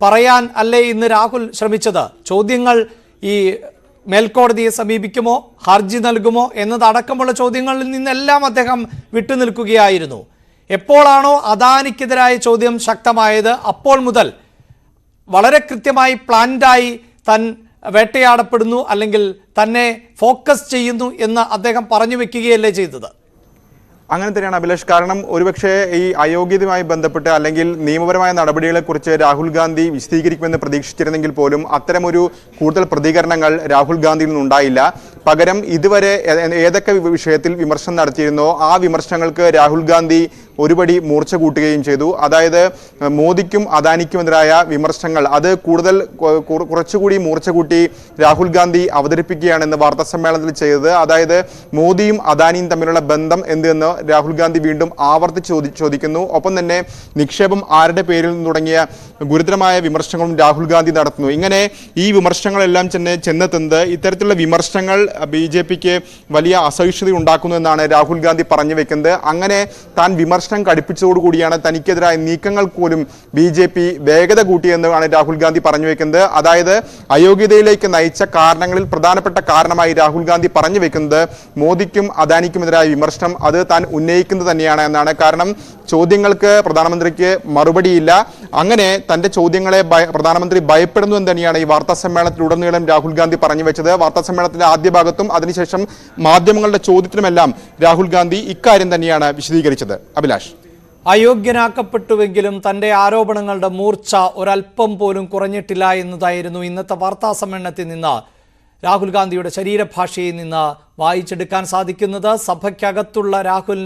പറയാൻ അല്ലേ ഇന്ന് രാഹുൽ ശ്രമിച്ചത്? ചോദ്യങ്ങൾ ഈ മേൽക്കോടതിയെ സമീപിക്കുമോ, ഹർജി നൽകുമോ എന്നതടക്കമുള്ള ചോദ്യങ്ങളിൽ നിന്നെല്ലാം അദ്ദേഹം വിട്ടുനിൽക്കുകയായിരുന്നു. എപ്പോഴാണോ അദാനിക്കെതിരായ ചോദ്യം ശക്തമായത്, അപ്പോൾ മുതൽ വളരെ കൃത്യമായി പ്ലാൻഡായി താൻ വേട്ടയാടപ്പെടുന്നു, അല്ലെങ്കിൽ തന്നെ ഫോക്കസ് ചെയ്യുന്നു എന്ന് അദ്ദേഹം പറഞ്ഞു വെക്കുകയല്ലേ ചെയ്തത്? അങ്ങനെ തന്നെയാണ് അഭിലാഷ്. കാരണം ഒരുപക്ഷെ ഈ അയോഗ്യതയുമായി ബന്ധപ്പെട്ട് അല്ലെങ്കിൽ നിയമപരമായ നടപടികളെക്കുറിച്ച് രാഹുൽ ഗാന്ധി വിശദീകരിക്കുമെന്ന് പ്രതീക്ഷിച്ചിരുന്നെങ്കിൽ പോലും അത്തരമൊരു കൂടുതൽ പ്രതികരണങ്ങൾ രാഹുൽ ഗാന്ധിയിൽ നിന്നുണ്ടായില്ല. പകരം ഇതുവരെ ഏതൊക്കെ വിഷയത്തിൽ വിമർശനം നടത്തിയിരുന്നോ ആ വിമർശനങ്ങൾക്ക് രാഹുൽ ഗാന്ധി ഒരുപടി മൂർച്ച കൂട്ടുകയും ചെയ്തു. അതായത് മോദിക്കും അദാനിക്കുമെതിരായ വിമർശനങ്ങൾ അത് കുറച്ചുകൂടി മൂർച്ച കൂട്ടി രാഹുൽ ഗാന്ധി അവതരിപ്പിക്കുകയാണെന്ന് വാർത്താ സമ്മേളനത്തിൽ ചെയ്തത്. അതായത് മോദിയും അദാനിയും തമ്മിലുള്ള ബന്ധം എന്തെന്ന് രാഹുൽ ഗാന്ധി വീണ്ടും ആവർത്തിച്ച് ചോദിക്കുന്നു. ഒപ്പം തന്നെ നിക്ഷേപം ആരുടെ പേരിൽ നിന്ന് തുടങ്ങിയ ഗുരുതരമായ വിമർശനങ്ങളും രാഹുൽ ഗാന്ധി നടത്തുന്നു. ഇങ്ങനെ ഈ വിമർശനങ്ങളെല്ലാം ചെന്നെത്തുന്നത് ഇത്തരത്തിലുള്ള വിമർശനങ്ങൾ BJPക്ക് വലിയ അസഹിഷ്ണുത ഉണ്ടാക്കുന്നു എന്നാണ് രാഹുൽ ഗാന്ധി പറഞ്ഞു വെക്കുന്നത്. അങ്ങനെ താൻ വിമർശനം കടുപ്പിച്ചതോടുകൂടിയാണ് തനിക്കെതിരായ നീക്കങ്ങൾ പോലും BJP വേഗത കൂട്ടിയെന്നാണ് രാഹുൽ ഗാന്ധി പറഞ്ഞു വെക്കുന്നത്. അതായത് അയോഗ്യതയിലേക്ക് നയിച്ച കാരണങ്ങളിൽ പ്രധാനപ്പെട്ട കാരണമായി രാഹുൽ ഗാന്ധി പറഞ്ഞു വെക്കുന്നത് മോദിക്കും അദാനിക്കുമെതിരായ വിമർശനം അത് താൻ ഉന്നയിക്കുന്നത് തന്നെയാണ് എന്നാണ്. കാരണം ചോദ്യങ്ങൾക്ക് പ്രധാനമന്ത്രിക്ക് മറുപടിയില്ല. അങ്ങനെ തന്റെ ചോദ്യങ്ങളെ പ്രധാനമന്ത്രി ഭയപ്പെടുന്നു എന്ന് തന്നെയാണ് ഈ വാർത്താ സമ്മേളനത്തിലുടനീളം രാഹുൽ ഗാന്ധി പറഞ്ഞു വെച്ചത്. വാർത്താ സമ്മേളനത്തിന്റെ ആദ്യ ഭാഗത്തും അതിനുശേഷം മാധ്യമങ്ങളുടെ ചോദ്യത്തിനുമെല്ലാം രാഹുൽ ഗാന്ധി ഇക്കാര്യം തന്നെയാണ് വിശദീകരിച്ചത്. അഭിലാഷ്, അയോഗ്യനാക്കപ്പെട്ടുവെങ്കിലും തന്റെ ആരോപണങ്ങളുടെ മൂർച്ച ഒരൽപ്പം പോലും കുറഞ്ഞിട്ടില്ല എന്നതായിരുന്നു ഇന്നത്തെ വാർത്താ സമ്മേളനത്തിൽ നിന്ന് രാഹുൽ ഗാന്ധിയുടെ ശരീരഭാഷയിൽ നിന്ന് വായിച്ചെടുക്കാൻ സാധിക്കുന്നത്. സഭയ്ക്കകത്തുള്ള രാഹുൽ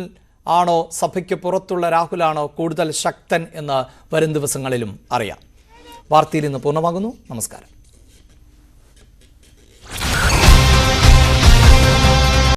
ആണോ സഭയ്ക്ക് പുറത്തുള്ള രാഹുലാണോ കൂടുതൽ ശക്തൻ എന്ന് വരും ദിവസങ്ങളിലും അറിയാം. വാർത്തയിൽ ഇന്ന് പൂർണ്ണമാകുന്നു. നമസ്കാരം.